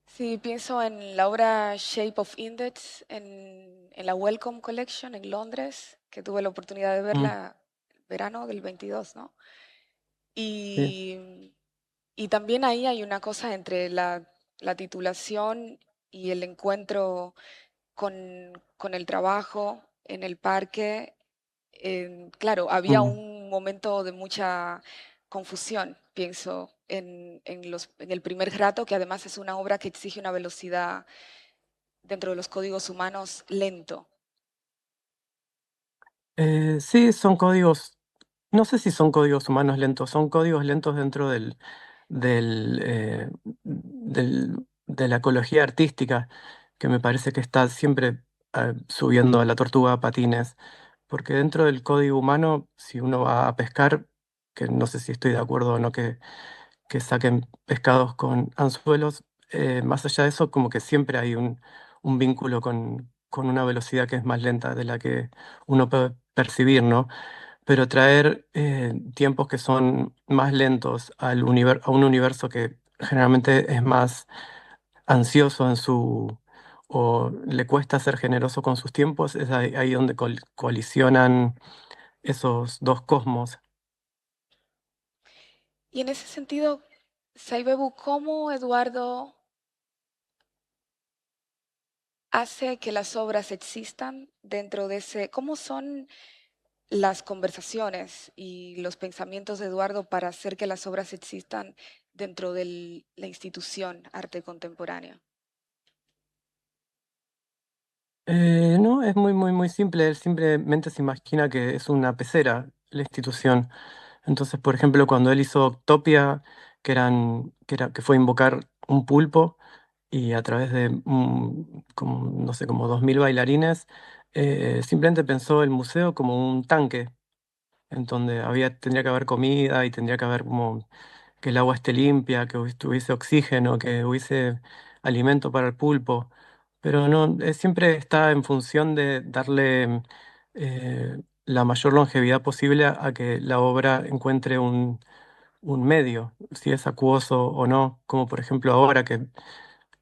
Sí, pienso en la obra Shape of Index en la Wellcome Collection en Londres, que tuve la oportunidad de Mm, verla el verano del 22, ¿no? sí. Y, y también ahí hay una cosa entre la la titulación y el encuentro con el trabajo en el parque, claro, había Mm. un momento de mucha confusión, pienso, en el primer rato, que además es una obra que exige una velocidad dentro de los códigos humanos lento. Sí, son códigos, no sé si son códigos humanos lentos, son códigos lentos dentro del, de la ecología artística, que me parece que está siempre subiendo a la tortuga a patines, porque dentro del código humano, si uno va a pescar, que no sé si estoy de acuerdo o no que saquen pescados con anzuelos, más allá de eso, como que siempre hay un vínculo con una velocidad que es más lenta de la que uno puede percibir, ¿no? Pero traer tiempos que son más lentos a un universo que generalmente es más ansioso en su, o le cuesta ser generoso con sus tiempos, es ahí donde colisionan esos dos cosmos. Y en ese sentido, Saibebu, ¿cómo Eduardo hace que las obras existan dentro de ese, cómo son las conversaciones y los pensamientos de Eduardo para hacer que las obras existan dentro de la institución arte contemporáneo? No, es muy simple. Él simplemente se imagina que es una pecera la institución. Entonces, por ejemplo, cuando él hizo Octopia, que fue invocar un pulpo y a través de, como, no sé, como 2000 bailarines, simplemente pensó el museo como un tanque, en donde tendría que haber comida y tendría que haber como que el agua esté limpia, que tuviese oxígeno, que hubiese alimento para el pulpo, pero no, siempre está en función de darle la mayor longevidad posible a que la obra encuentre un medio, si es acuoso o no, como por ejemplo ahora que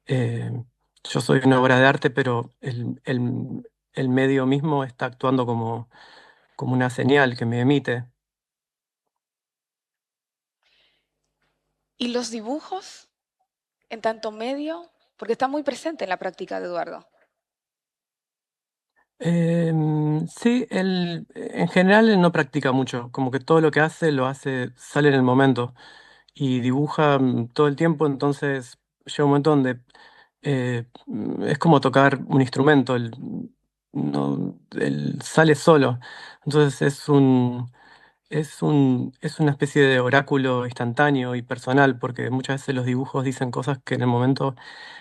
eh, yo soy una obra de arte, pero el medio mismo está actuando como una señal que me emite. ¿Y los dibujos en tanto medio? Porque está muy presente en la práctica de Eduardo. Sí, él en general él no practica mucho, como que todo lo que hace lo hace, sale en el momento y dibuja todo el tiempo, entonces llega un momento donde es como tocar un instrumento, él sale solo, entonces es una especie de oráculo instantáneo y personal, porque muchas veces los dibujos dicen cosas que en el momento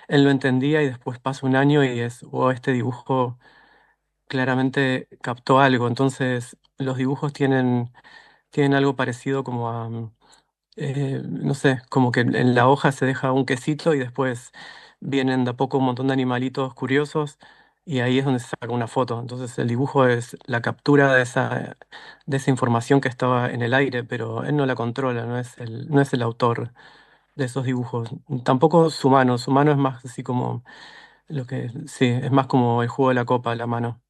él no entendía y después pasa un año y este dibujo claramente captó algo. Entonces, los dibujos tienen algo parecido como a, no sé, como que en la hoja se deja un quesito y después vienen de a poco un montón de animalitos curiosos y ahí es donde se saca una foto. Entonces, el dibujo es la captura de esa información que estaba en el aire, pero él no la controla, no es el autor de esos dibujos. Tampoco su mano es más así como sí, es más como el juego de la copa, la mano.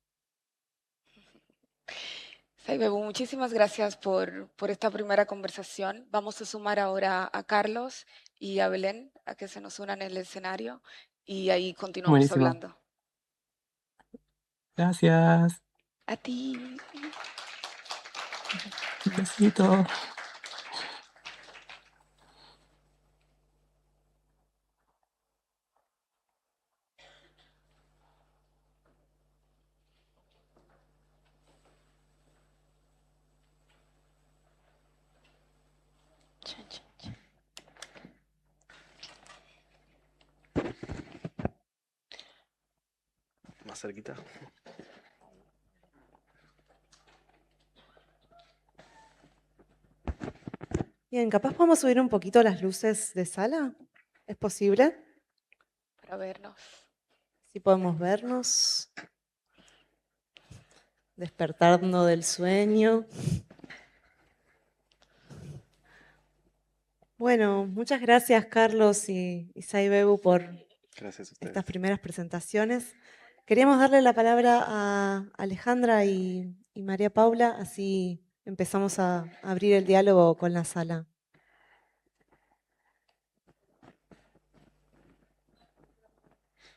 Saibebu, muchísimas gracias por esta primera conversación. Vamos a sumar ahora a Carlos y a Belén a que se nos unan en el escenario y ahí continuamos Buenísimo. hablando. Gracias. A ti. Un besito. Chan, chan, chan. Más cerquita. Bien, capaz podemos subir un poquito las luces de sala. ¿Es posible? Para vernos. Si podemos vernos, despertando del sueño. Bueno, muchas gracias Carlos y Saibebu por Gracias a estas ustedes. primeras presentaciones. Queríamos darle la palabra a Alejandra y María Paula, así empezamos a abrir el diálogo con la sala.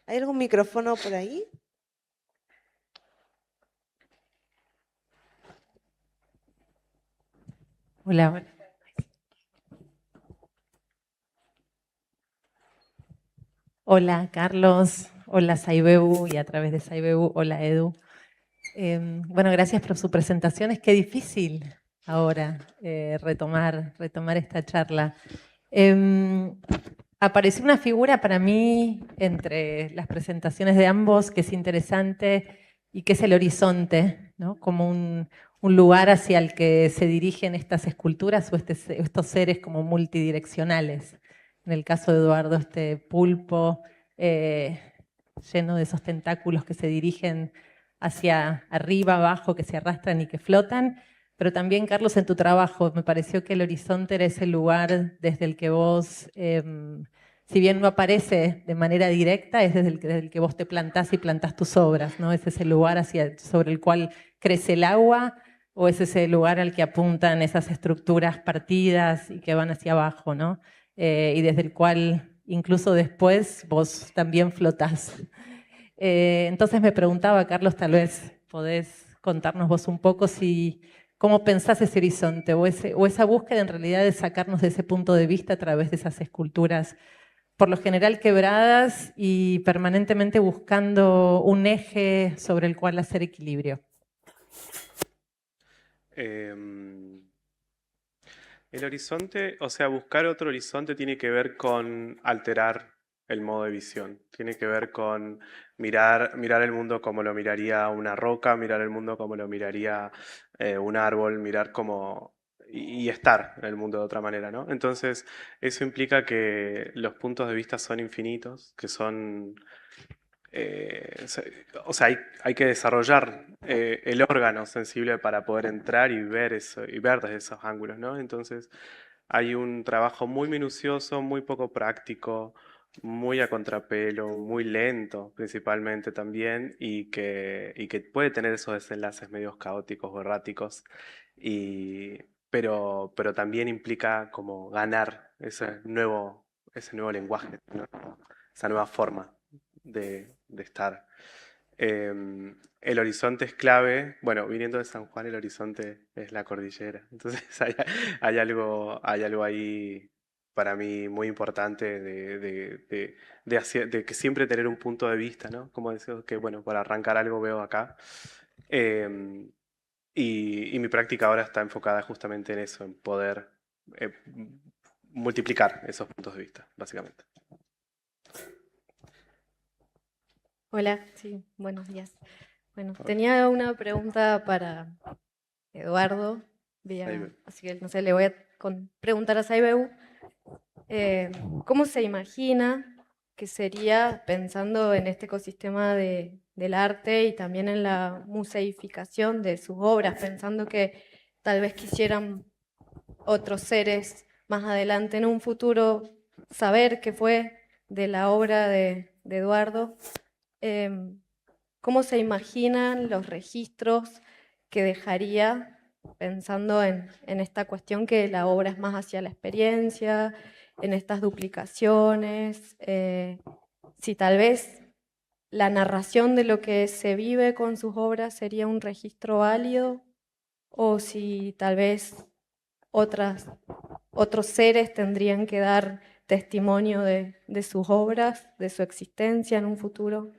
¿Hay algún micrófono por ahí? Hola. Hola, Carlos. Hola, Saibeu, y a través de Saibeu, hola, Edu. Bueno, gracias por su presentación. Es que difícil ahora retomar esta charla. Apareció una figura para mí entre las presentaciones de ambos que es interesante y que es el horizonte, ¿no? Como un lugar hacia el que se dirigen estas esculturas o estos seres como multidireccionales. En el caso de Eduardo, este pulpo eh, lleno de esos tentáculos que se dirigen hacia arriba, abajo, que se arrastran y que flotan. Pero también, Carlos, en tu trabajo, me pareció que el horizonte era ese lugar desde el que vos, si bien no aparece de manera directa, es desde el que vos te plantás y plantás tus obras, ¿no? Es ese lugar sobre el cual crece el agua, o es ese lugar al que apuntan esas estructuras partidas y que van hacia abajo, ¿no? Y desde el cual incluso después vos también flotás. Entonces me preguntaba, Carlos, tal vez podés contarnos vos un poco cómo pensás ese horizonte o esa búsqueda en realidad de sacarnos de ese punto de vista a través de esas esculturas, por lo general quebradas y permanentemente buscando un eje sobre el cual hacer equilibrio. Em, el horizonte, o sea, buscar otro horizonte tiene que ver con alterar el modo de visión. Tiene que ver con mirar el mundo como lo miraría una roca, mirar el mundo como lo miraría un árbol, mirar como y estar en el mundo de otra manera, ¿no? Entonces, eso implica que los puntos de vista son infinitos, que son o sea, hay que desarrollar el órgano sensible para poder entrar y ver eso, y ver desde esos ángulos, ¿no? Entonces, hay un trabajo muy minucioso, muy poco práctico, muy a contrapelo, muy lento principalmente también, y que puede tener esos desenlaces medios caóticos o erráticos, y, pero también implica como ganar ese nuevo lenguaje, ¿no? Esa nueva forma de estar. El horizonte es clave. Bueno, viniendo de San Juan, el horizonte es la cordillera. Entonces hay algo ahí para mí muy importante de que siempre tener un punto de vista, ¿no? Como decía, que bueno, para arrancar algo veo acá. Em, y mi práctica ahora está enfocada justamente en eso, en poder eh, multiplicar esos puntos de vista, básicamente. Hola, sí, buenos días. Bueno, tenía una pregunta para Eduardo, Saibeu. así que no sé, le voy a preguntar a Saibeu, ¿cómo se imagina que sería pensando en este ecosistema del arte y también en la museificación de sus obras, pensando que tal vez quisieran otros seres más adelante en un futuro saber qué fue de la obra de Eduardo? Em, ¿Cómo se imaginan los registros que dejaría pensando en esta cuestión que la obra es más hacia la experiencia, en estas duplicaciones? Si tal vez la narración de lo que se vive con sus obras sería un registro válido, o si tal vez otros seres tendrían que dar testimonio de sus obras, de su existencia en un futuro.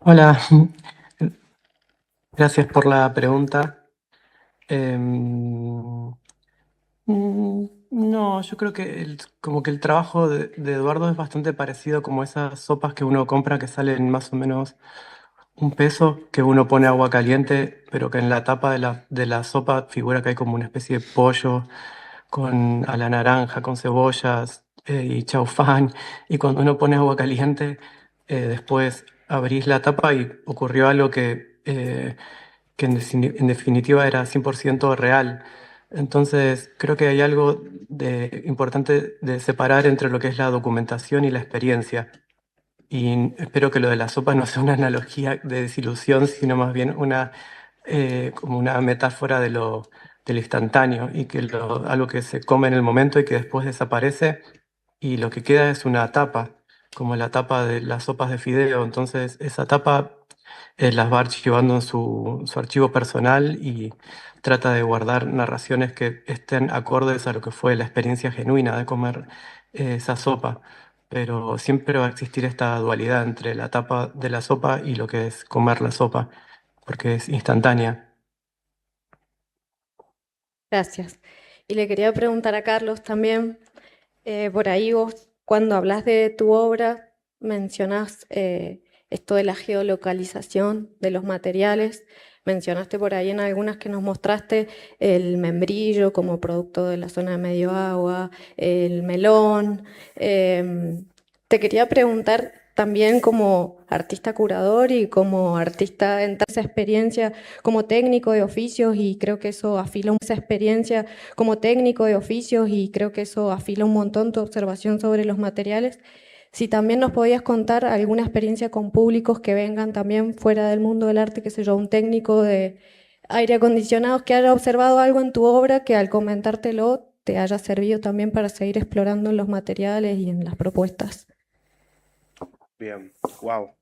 Hola, gracias por la pregunta. No, yo creo que como que el trabajo de Eduardo es bastante parecido como esas sopas que uno compra que salen más o menos un peso, que uno pone agua caliente, pero que en la tapa de la sopa figura que hay como una especie de pollo a la naranja, con cebollas y chaufán. Y cuando uno pone agua caliente, después abrís la tapa y ocurrió algo que en definitiva era 100% real. Entonces, creo que hay algo importante de separar entre lo que es la documentación y la experiencia. Y espero que lo de la sopa no sea una analogía de desilusión, sino más bien como una metáfora de lo instantáneo y que algo que se come en el momento y que después desaparece y lo que queda es una tapa, como la tapa de las sopas de fideo. Entonces esa tapa las va archivando en su archivo personal y trata de guardar narraciones que estén acordes a lo que fue la experiencia genuina de comer esa sopa. Pero siempre va a existir esta dualidad entre la tapa de la sopa y lo que es comer la sopa, porque es instantánea. Gracias. Y le quería preguntar a Carlos también, por ahí vos cuando hablas de tu obra mencionás esto de la geolocalización de los materiales, mencionaste por ahí en algunas que nos mostraste el membrillo como producto de la zona de medio agua, el melón. Te quería preguntar también como artista curador y como artista en esa experiencia como técnico de oficios y creo que eso afila esa experiencia como técnico de oficios y creo que eso afila un montón tu observación sobre los materiales. Si también nos podías contar alguna experiencia con públicos que vengan también fuera del mundo del arte, qué sé yo, un técnico de aire acondicionado que haya observado algo en tu obra que al comentártelo te haya servido también para seguir explorando en los materiales y en las propuestas. Bien, wow.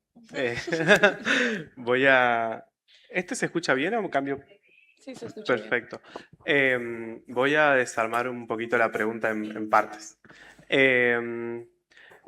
Voy a... ¿Este se escucha bien o cambio? Sí, se escucha bien. Perfecto. Voy a desarmar un poquito la pregunta en partes.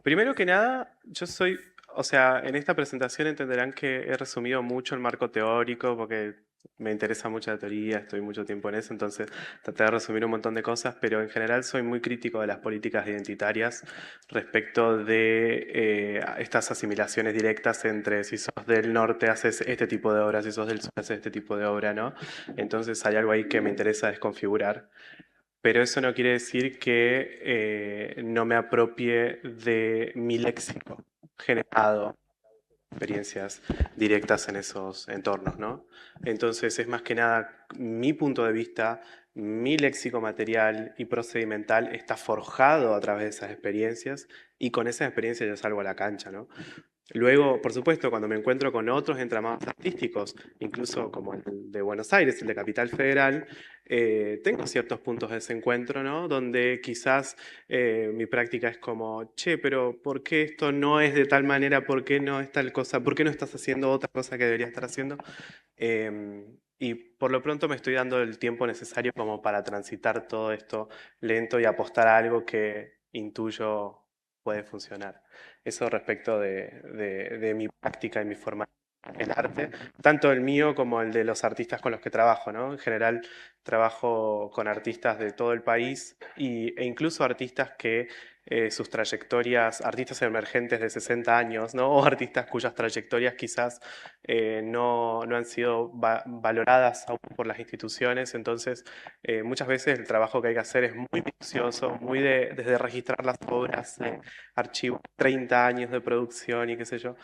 Primero que nada, yo soy, o sea, en esta presentación entenderán que he resumido mucho el marco teórico porque me interesa mucho la teoría, estoy mucho tiempo en eso, entonces traté de resumir un montón de cosas, pero en general soy muy crítico de las políticas identitarias respecto de estas asimilaciones directas entre si sos del norte haces este tipo de obra, si sos del sur haces este tipo de obra, ¿no? Entonces hay algo ahí que me interesa desconfigurar. Pero eso no quiere decir que no me apropie de mi léxico generado, experiencias directas en esos entornos, ¿no? Entonces es más que nada mi punto de vista, mi léxico material y procedimental está forjado a través de esas experiencias y con esas experiencias yo salgo a la cancha, ¿no? Luego, por supuesto, cuando me encuentro con otros entramados artísticos, incluso como el de Buenos Aires, el de Capital Federal, tengo ciertos puntos de desencuentro, ¿no? Donde quizás mi práctica es como, che, pero ¿por qué esto no es de tal manera? ¿Por qué no es tal cosa? ¿Por qué no estás haciendo otra cosa que deberías estar haciendo? Y por lo pronto me estoy dando el tiempo necesario como para transitar todo esto lento y apostar a algo que intuyo puede funcionar. Eso respecto de mi práctica y mi forma el arte, tanto el mío como el de los artistas con los que trabajo, ¿no? En general trabajo con artistas de todo el país e incluso artistas que sus trayectorias, artistas emergentes de 60 años, ¿no? O artistas cuyas trayectorias quizás no han sido valoradas aún por las instituciones, entonces muchas veces el trabajo que hay que hacer es muy minucioso, muy desde registrar las obras, archivo 30 años de producción y qué sé yo,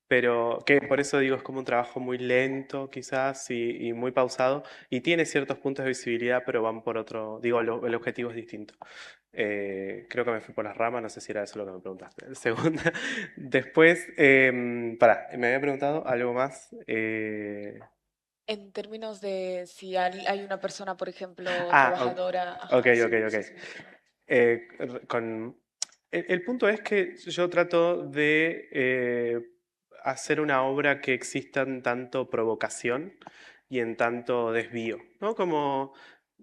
pero que por eso digo es como un trabajo muy lento quizás y muy pausado y tiene ciertos puntos de visibilidad, pero van por otro, digo, el objetivo es distinto. Creo que me fui por las ramas, no sé si era eso lo que me preguntaste. Segunda, después, me había preguntado algo más. En términos de si hay una persona, por ejemplo, Ah, trabajadora. ok, Ajá, sí, ok, ok. sí, sí. Eh, el punto es que yo trato de hacer una obra que exista en tanto provocación y en tanto desvío, ¿no? Como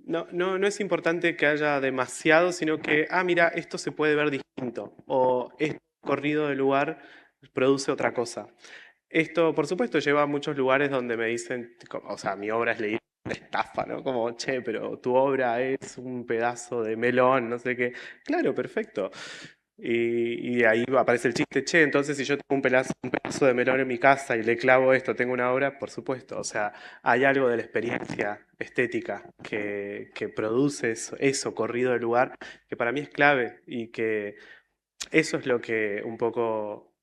no es importante que haya demasiado, sino que, mira, esto se puede ver distinto, o este corrido de lugar produce otra cosa. Esto, por supuesto, lleva a muchos lugares donde me dicen, o sea, mi obra es leída una estafa, ¿no? Como, che, pero tu obra es un pedazo de melón, no sé qué. Claro, perfecto. Y ahí aparece el chiste, che, entonces si yo tengo un pedazo de melón en mi casa y le clavo esto, tengo una obra, por supuesto. O sea, hay algo de la experiencia estética que produce eso corrido del lugar, que para mí es clave y que eso es lo que un poco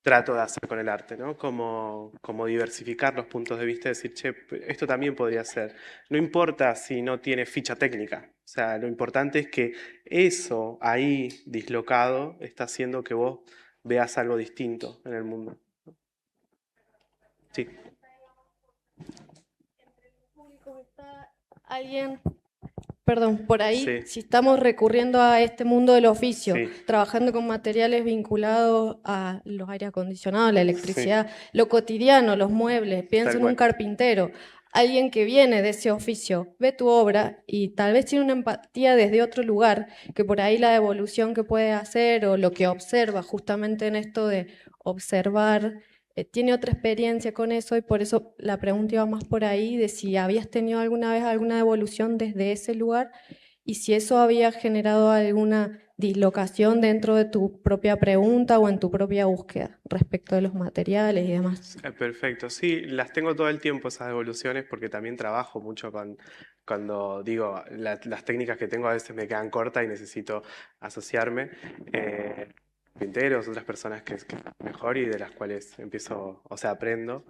trato de hacer con el arte, ¿no? Como diversificar los puntos de vista y decir, che, esto también podría ser. No importa si no tiene ficha técnica, o sea, lo importante es que eso ahí dislocado está haciendo que vos veas algo distinto en el mundo. Sí. ¿Está alguien Perdón, por ahí, Sí. si estamos recurriendo a este mundo del oficio, Sí. trabajando con materiales vinculados a los aire acondicionados, la Sí. electricidad, lo cotidiano, los muebles, pienso Tal en un cual. carpintero, alguien que viene de ese oficio, ve tu obra y tal vez tiene una empatía desde otro lugar, que por ahí la devolución que puede hacer o lo que observa justamente en esto de observar, tiene otra experiencia con eso y por eso la pregunta iba más por ahí, de si habías tenido alguna vez alguna devolución desde ese lugar y si eso había generado alguna dislocación dentro de tu propia pregunta o en tu propia búsqueda respecto de los materiales y demás. Perfecto, sí, las tengo todo el tiempo esas devoluciones porque también trabajo mucho cuando digo, las técnicas que tengo a veces me quedan cortas y necesito asociarme. Pinteros, otras personas que mejor y de las cuales empiezo, o sea, aprendo.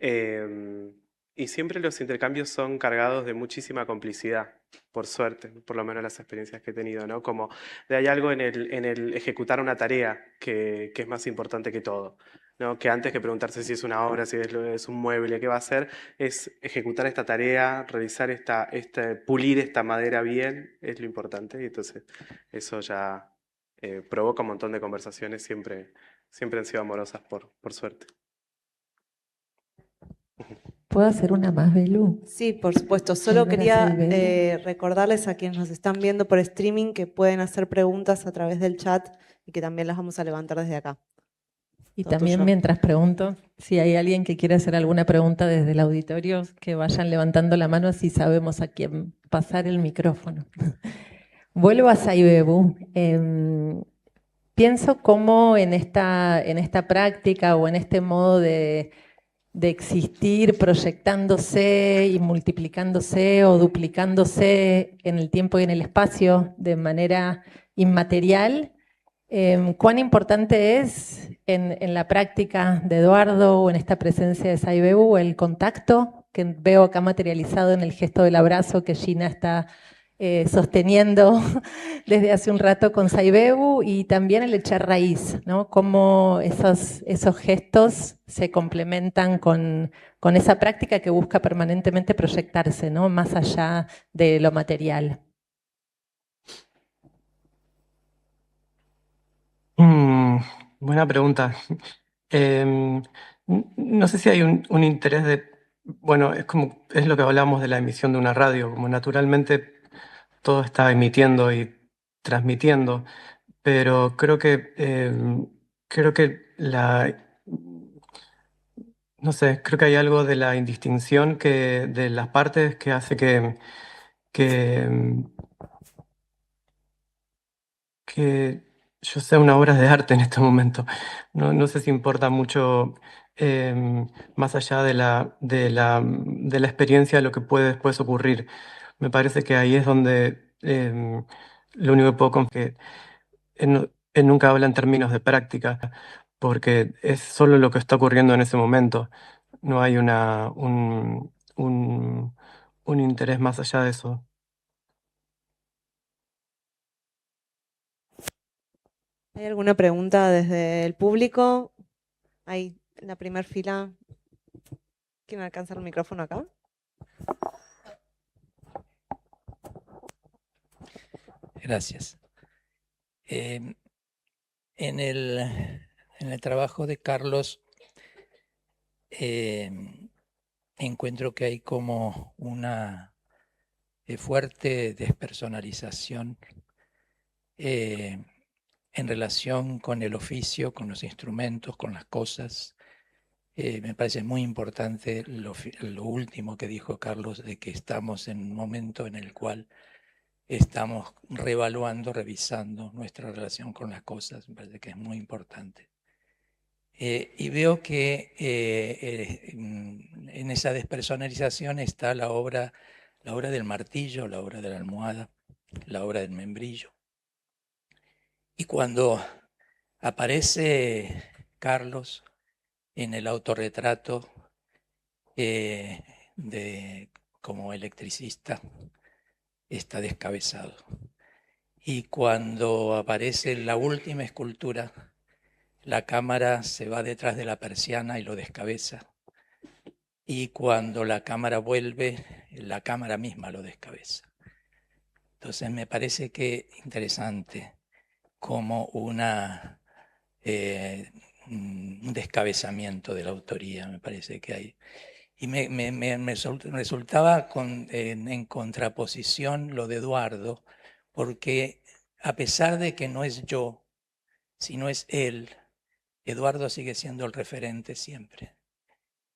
Y siempre los intercambios son cargados de muchísima complicidad, por suerte, por lo menos las experiencias que he tenido, ¿no? Como hay algo en el ejecutar una tarea que es más importante que todo, ¿no? Que antes que preguntarse si es una obra, si es un mueble, qué va a hacer, es ejecutar esta tarea, realizar pulir esta madera bien, es lo importante. Y entonces eso ya provoca un montón de conversaciones, siempre han sido amorosas, por suerte. ¿Puedo hacer una más, Belu? Sí, por supuesto. Solo Volver a quería Saibeu. recordarles a quienes nos están viendo por streaming que pueden hacer preguntas a través del chat y que también las vamos a levantar desde acá. Y Todo también tuyo. mientras pregunto, si hay alguien que quiere hacer alguna pregunta desde el auditorio, que vayan levantando la mano así sabemos a quién pasar el micrófono. Vuelvo a Saibeu. Pienso cómo en esta práctica o en este modo de existir proyectándose y multiplicándose o duplicándose en el tiempo y en el espacio de manera inmaterial, cuán importante es en la práctica de Eduardo o en esta presencia de Saibeu el contacto que veo acá materializado en el gesto del abrazo que Gina está sosteniendo desde hace un rato con Saibeu y también el echar raíz, ¿no? Cómo esos gestos se complementan con esa práctica que busca permanentemente proyectarse, ¿no? Más allá de lo material. Buena pregunta. No sé si hay un interés de, bueno, es lo que hablamos de la emisión de una radio, como naturalmente todo está emitiendo y transmitiendo, pero creo que no sé, creo que hay algo de la indistinción de las partes que hace que, que yo sea una obra de arte en este momento. No sé si importa mucho más allá de la experiencia lo que puede después ocurrir. Me parece que ahí es donde lo único que puedo que él nunca habla en términos de práctica, porque es solo lo que está ocurriendo en ese momento. No hay un interés más allá de eso. ¿Hay alguna pregunta desde el público? Ahí, en la primera fila. ¿Quién alcanza el micrófono acá? Gracias. En el trabajo de Carlos encuentro que hay como una fuerte despersonalización en relación con el oficio, con los instrumentos, con las cosas. Me parece muy importante lo último que dijo Carlos, de que estamos en un momento en el cual estamos reevaluando, revisando nuestra relación con las cosas. Me parece que es muy importante. Y veo que en esa despersonalización está la obra del martillo, la obra de la almohada, la obra del membrillo. Y cuando aparece Carlos en el autorretrato como electricista, está descabezado. Y cuando aparece la última escultura, la cámara se va detrás de la persiana y lo descabeza. Y cuando la cámara vuelve, la cámara misma lo descabeza. Entonces me parece que interesante como un descabezamiento de la autoría, me parece que hay. Y me resultaba en contraposición lo de Eduardo, porque a pesar de que no es yo, sino es él, Eduardo sigue siendo el referente siempre.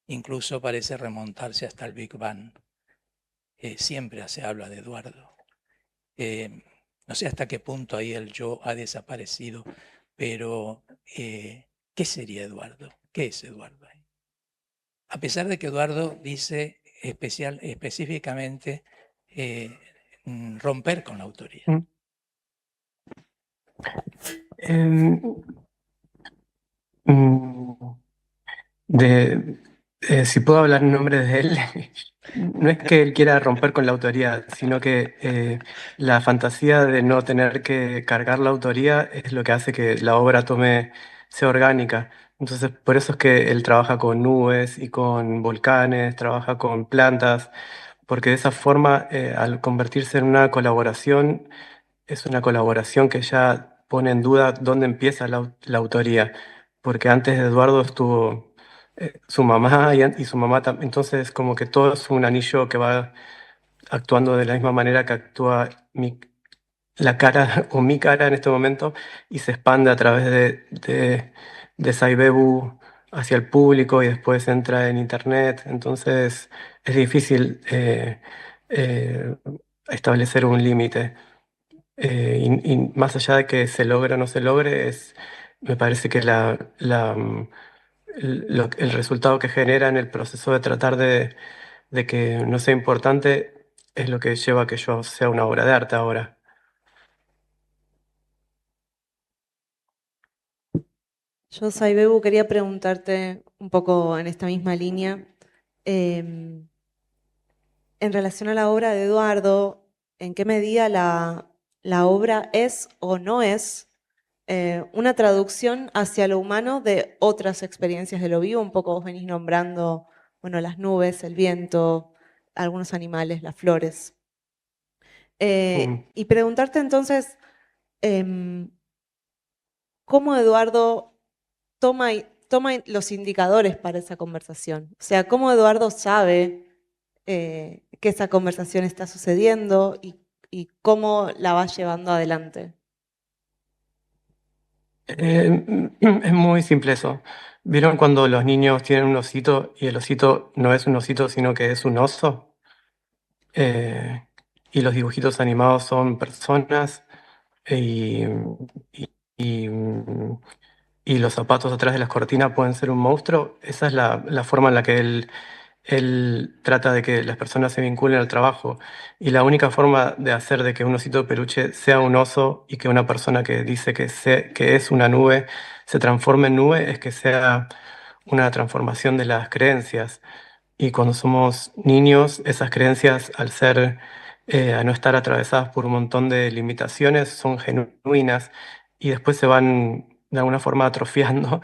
Incluso parece remontarse hasta el Big Bang. Siempre se habla de Eduardo. No sé hasta qué punto ahí el yo ha desaparecido, pero ¿qué sería Eduardo? ¿Qué es Eduardo ahí? A pesar de que Eduardo dice específicamente romper con la autoría. Si puedo hablar en nombre de él, no es que él quiera romper con la autoría, sino que la fantasía de no tener que cargar la autoría es lo que hace que la obra sea orgánica. Entonces, por eso es que él trabaja con nubes y con volcanes, trabaja con plantas, porque de esa forma, al convertirse en una colaboración, es una colaboración que ya pone en duda dónde empieza la autoría, porque antes de Eduardo estuvo su mamá y su mamá también, entonces como que todo es un anillo que va actuando de la misma manera que actúa la cara o mi cara en este momento y se expande a través de Saibebu hacia el público y después entra en internet, entonces es difícil eh, establecer un límite. Y más allá de que se logre o no se logre, me parece que el resultado que genera en el proceso de tratar de que no sea importante es lo que lleva a que yo sea una obra de arte ahora. Yo, Saibebu, quería preguntarte un poco en esta misma línea, en relación a la obra de Eduardo, ¿en qué medida la obra es o no es una traducción hacia lo humano de otras experiencias de lo vivo? Un poco vos venís nombrando, bueno, las nubes, el viento, algunos animales, las flores. Y preguntarte entonces, ¿cómo Eduardo toma los indicadores para esa conversación? O sea, ¿cómo Eduardo sabe que esa conversación está sucediendo y cómo la va llevando adelante? Es muy simple eso. ¿Vieron cuando los niños tienen un osito y el osito no es un osito, sino que es un oso? Y los dibujitos animados son personas y, y- y, mm, y los zapatos atrás de las cortinas pueden ser un monstruo. Esa es la forma en la que él trata de que las personas se vinculen al trabajo. Y la única forma de hacer de que un osito de peluche sea un oso y que una persona que dice que es una nube se transforme en nube es que sea una transformación de las creencias. Y cuando somos niños, esas creencias, a no estar atravesadas por un montón de limitaciones, son genuinas y después se van de alguna forma atrofiando.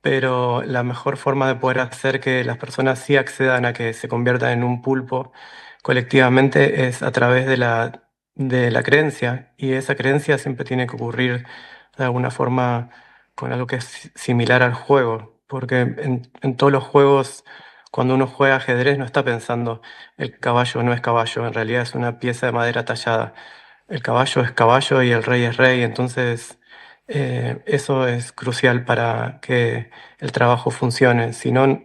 Pero la mejor forma de poder hacer que las personas sí accedan a que se conviertan en un pulpo colectivamente es a través de la creencia. Y esa creencia siempre tiene que ocurrir de alguna forma con algo que es similar al juego. Porque en todos los juegos, cuando uno juega ajedrez, no está pensando el caballo no es caballo, en realidad es una pieza de madera tallada. El caballo es caballo y el rey es rey, entonces eso es crucial para que el trabajo funcione. Si no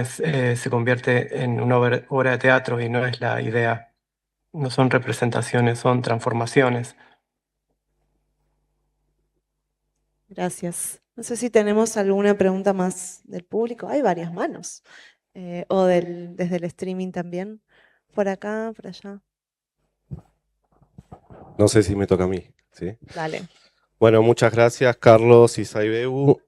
se convierte en una obra de teatro y no es la idea. No son representaciones, son transformaciones. Gracias. No sé si tenemos alguna pregunta más del público. Hay varias manos. O desde el streaming también. Por acá, por allá. No sé si me toca a mí, ¿sí? Dale. Bueno, muchas gracias, Carlos y Saibebu.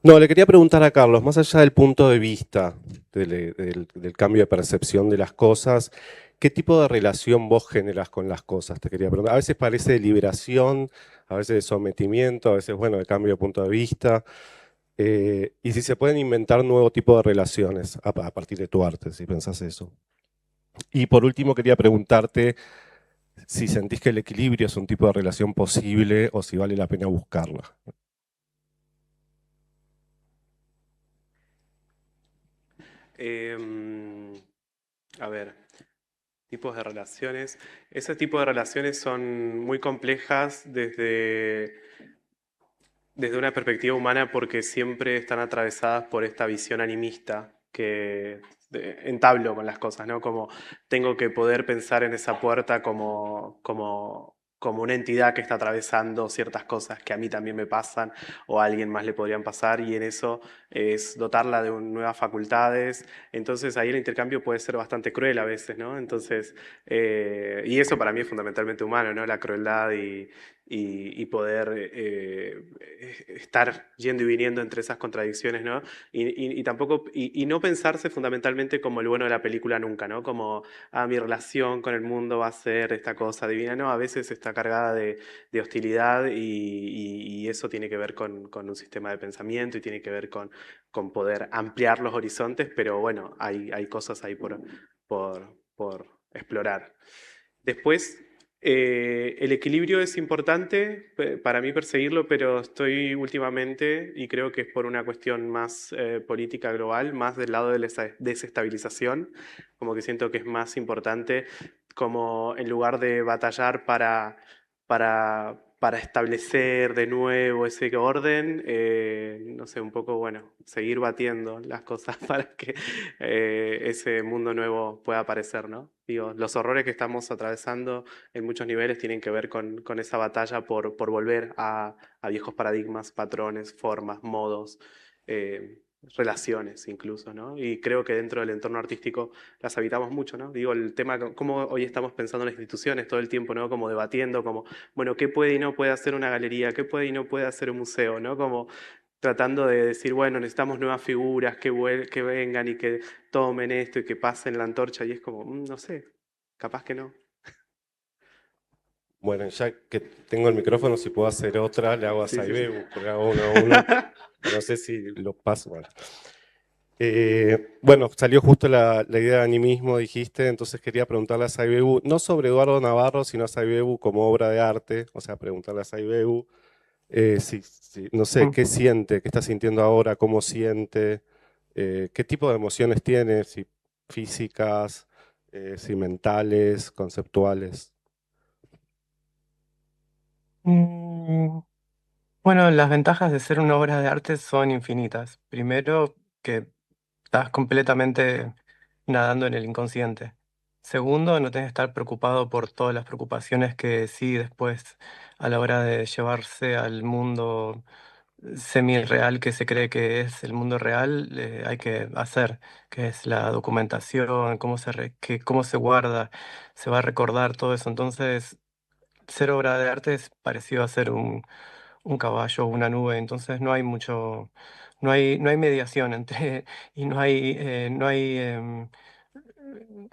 No, le quería preguntar a Carlos, más allá del punto de vista del cambio de percepción de las cosas, ¿qué tipo de relación vos generás con las cosas? Te quería preguntar. A veces parece de liberación, a veces de sometimiento, a veces, bueno, de cambio de punto de vista. Y si se pueden inventar nuevo tipo de relaciones a partir de tu arte, si pensás eso. Y por último quería preguntarte si sentís que el equilibrio es un tipo de relación posible o si vale la pena buscarla. A ver, tipos de relaciones. Ese tipo de relaciones son muy complejas desde una perspectiva humana porque siempre están atravesadas por esta visión animista que entablo con las cosas, ¿no? Como tengo que poder pensar en esa puerta como una entidad que está atravesando ciertas cosas que a mí también me pasan o a alguien más le podrían pasar y en eso es dotarla de nuevas facultades. Entonces ahí el intercambio puede ser bastante cruel a veces, ¿no? Entonces, y eso para mí es fundamentalmente humano, ¿no? La crueldad y poder estar yendo y viniendo entre esas contradicciones, ¿no? Y tampoco, y no pensarse fundamentalmente como el bueno de la película nunca, ¿no? Como, mi relación con el mundo va a ser esta cosa divina, no, a veces está cargada de hostilidad y eso tiene que ver con un sistema de pensamiento y tiene que ver con poder ampliar los horizontes, pero bueno, hay cosas ahí por explorar. Después, el equilibrio es importante para mí perseguirlo, pero estoy últimamente, y creo que es por una cuestión más política global, más del lado de la desestabilización, como que siento que es más importante como en lugar de batallar para establecer de nuevo ese orden, no sé, un poco, bueno, seguir batiendo las cosas para que ese mundo nuevo pueda aparecer, ¿no? Digo, los horrores que estamos atravesando en muchos niveles tienen que ver con esa batalla por volver a viejos paradigmas, patrones, formas, modos, relaciones incluso, ¿no? Y creo que dentro del entorno artístico las habitamos mucho, ¿no? Digo, el tema, cómo hoy estamos pensando en las instituciones todo el tiempo, ¿no? Como debatiendo, como, bueno, ¿qué puede y no puede hacer una galería? ¿Qué puede y no puede hacer un museo? ¿No? Como tratando de decir, bueno, necesitamos nuevas figuras que vengan y que tomen esto y que pasen la antorcha, y es como, no sé, capaz que no. Bueno, ya que tengo el micrófono, si puedo hacer otra, le hago a Sí, sí, sí. Saibeu, porque hago uno a uno. No sé si lo paso. Bueno. Bueno, salió justo la idea de animismo, dijiste, entonces quería preguntarle a Saibeu, no sobre Eduardo Navarro, sino a Saibeu como obra de arte, o sea, preguntarle a Saibeu, no sé, qué siente, qué está sintiendo ahora, cómo siente, qué tipo de emociones tiene, si físicas, si mentales, conceptuales. Bueno, las ventajas de ser una obra de arte son infinitas. Primero, que estás completamente nadando en el inconsciente. Segundo, no tenés que estar preocupado por todas las preocupaciones que sí después a la hora de llevarse al mundo semi-real que se cree que es el mundo real, hay que hacer, que es la documentación, cómo se guarda, se va a recordar todo eso. Entonces, ser obra de arte es parecido a ser un caballo o una nube, entonces no hay mediación entre, y no hay,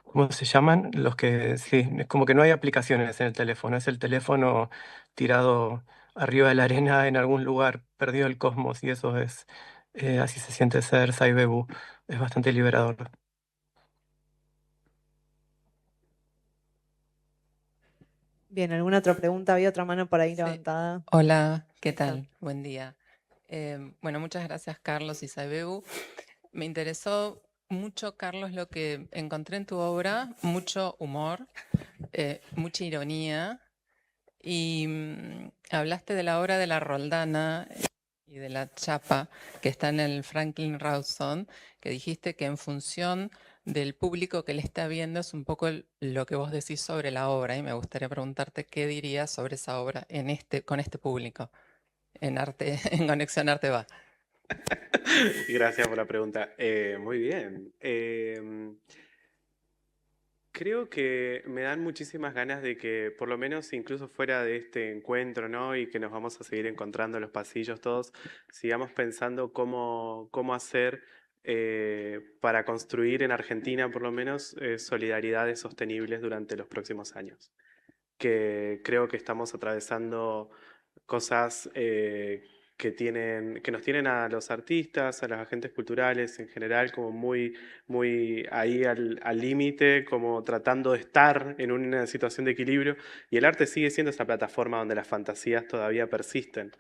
¿cómo se llaman? Los que, sí, es como que no hay aplicaciones en el teléfono, es el teléfono tirado arriba de la arena en algún lugar, perdido el cosmos, y eso es, así se siente ser Saibebu, es bastante liberador. Bien, ¿alguna otra pregunta? Había otra mano por ahí Sí. levantada. Hola, ¿qué Ahí está. tal? Buen día. Bueno, muchas gracias, Carlos y Saibeu. Me interesó mucho, Carlos, lo que encontré en tu obra, mucho humor, mucha ironía, y hablaste de la obra de la Roldana y de la chapa que está en el Franklin Rawson, que dijiste que en función del público que le está viendo es un poco lo que vos decís sobre la obra, y me gustaría preguntarte qué dirías sobre esa obra con este público en arte, en Conexión Arte Va. Gracias por la pregunta. Muy bien. Creo que me dan muchísimas ganas de que, por lo menos incluso fuera de este encuentro, ¿no? Y que nos vamos a seguir encontrando en los pasillos todos, sigamos pensando cómo hacer para construir en Argentina, por lo menos, solidaridades sostenibles durante los próximos años. Que creo que estamos atravesando cosas que nos tienen a los artistas, a los agentes culturales en general, como muy ahí al límite, como tratando de estar en una situación de equilibrio, y el arte sigue siendo esa plataforma donde las fantasías todavía persisten.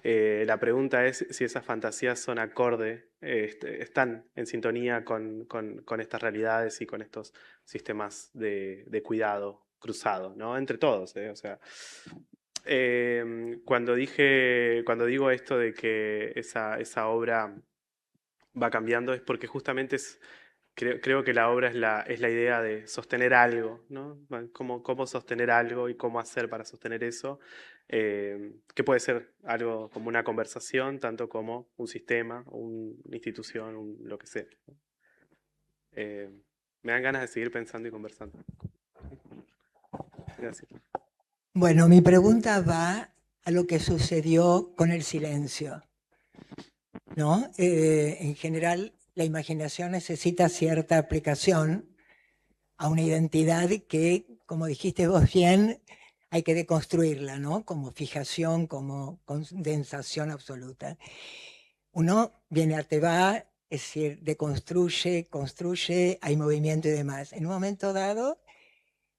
La pregunta es si esas fantasías son acorde, están en sintonía con estas realidades y con estos sistemas de cuidado cruzado, ¿no? Entre todos, o sea, cuando digo esto de que esa obra va cambiando es porque justamente creo que la obra es la idea de sostener algo, ¿no? Cómo sostener algo y cómo hacer para sostener eso, que puede ser algo como una conversación, tanto como un sistema, una institución, lo que sea. Me dan ganas de seguir pensando y conversando. Gracias. Bueno, mi pregunta va a lo que sucedió con el silencio, ¿no? En general, la imaginación necesita cierta aplicación a una identidad que, como dijiste vos bien, hay que deconstruirla, ¿no? Como fijación, como condensación absoluta. Uno viene arte va, es decir, deconstruye, construye, hay movimiento y demás. En un momento dado,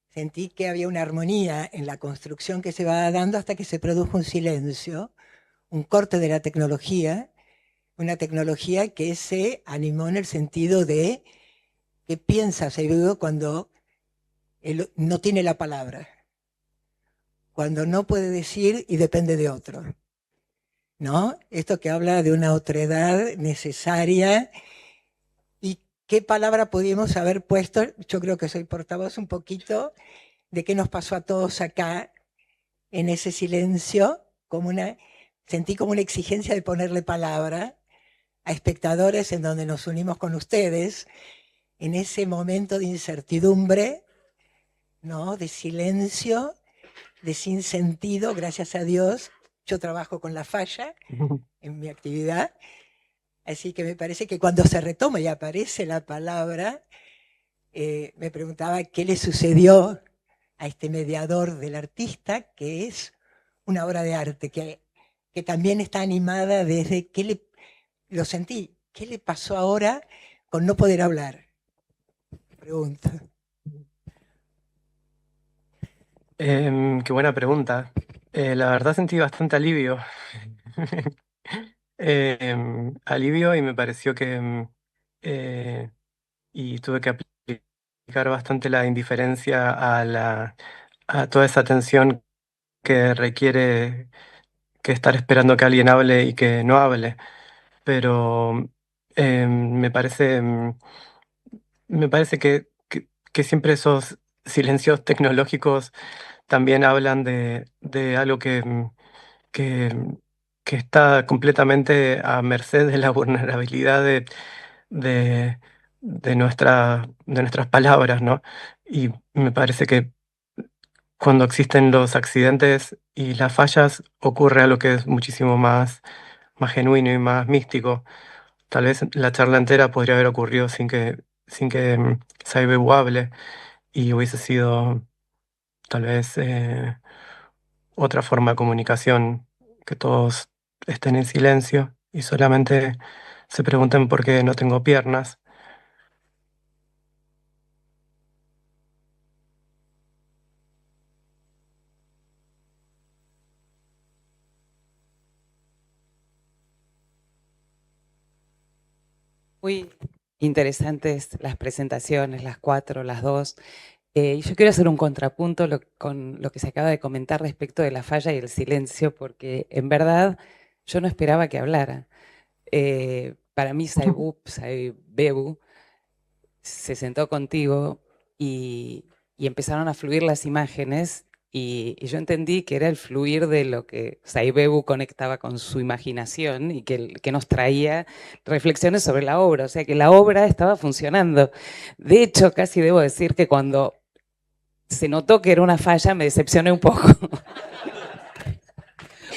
sentí que había una armonía en la construcción que se va dando hasta que se produjo un silencio, un corte de la tecnología, una tecnología que se animó en el sentido de qué piensa Seirudo cuando él no tiene la palabra, cuando no puede decir y depende de otro, ¿no? Esto que habla de una otredad necesaria. ¿Y qué palabra pudimos haber puesto? Yo creo que soy portavoz un poquito de qué nos pasó a todos acá en ese silencio, sentí como una exigencia de ponerle palabra a espectadores en donde nos unimos con ustedes, en ese momento de incertidumbre, ¿no? De silencio, de sinsentido, gracias a Dios. Yo trabajo con la falla en mi actividad, así que me parece que cuando se retoma y aparece la palabra, me preguntaba qué le sucedió a este mediador del artista, que es una obra de arte, que también está animada desde lo sentí, ¿qué le pasó ahora con no poder hablar? Pregunta. Qué buena pregunta. La verdad sentí bastante alivio. Alivio y me pareció que y tuve que aplicar bastante la indiferencia a toda esa atención que requiere que estar esperando que alguien hable y que no hable. Pero me parece que siempre esos silencios tecnológicos también hablan de algo que, que está completamente a merced de la vulnerabilidad de, de nuestras palabras, ¿no? Y me parece que cuando existen los accidentes y las fallas, ocurre algo que es muchísimo más genuino y más místico. Tal vez la charla entera podría haber ocurrido sin que Saibebu hable y hubiese sido tal vez otra forma de comunicación, que todos estén en silencio y solamente se pregunten por qué no tengo piernas. Muy interesantes las presentaciones, las 4, las 2. Y yo quiero hacer un contrapunto con lo que se acaba de comentar respecto de la falla y el silencio, porque en verdad yo no esperaba que hablara. Para mí, Saibebu se sentó contigo y empezaron a fluir las imágenes y yo entendí que era el fluir de lo que Saibebu conectaba con su imaginación y que nos traía reflexiones sobre la obra, o sea que la obra estaba funcionando. De hecho, casi debo decir que cuando se notó que era una falla me decepcioné un poco.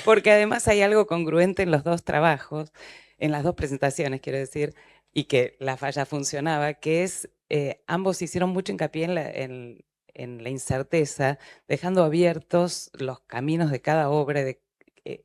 Porque además hay algo congruente en los dos trabajos, en las dos presentaciones, quiero decir, y que la falla funcionaba, que es, ambos hicieron mucho hincapié en la incerteza, dejando abiertos los caminos de cada obra,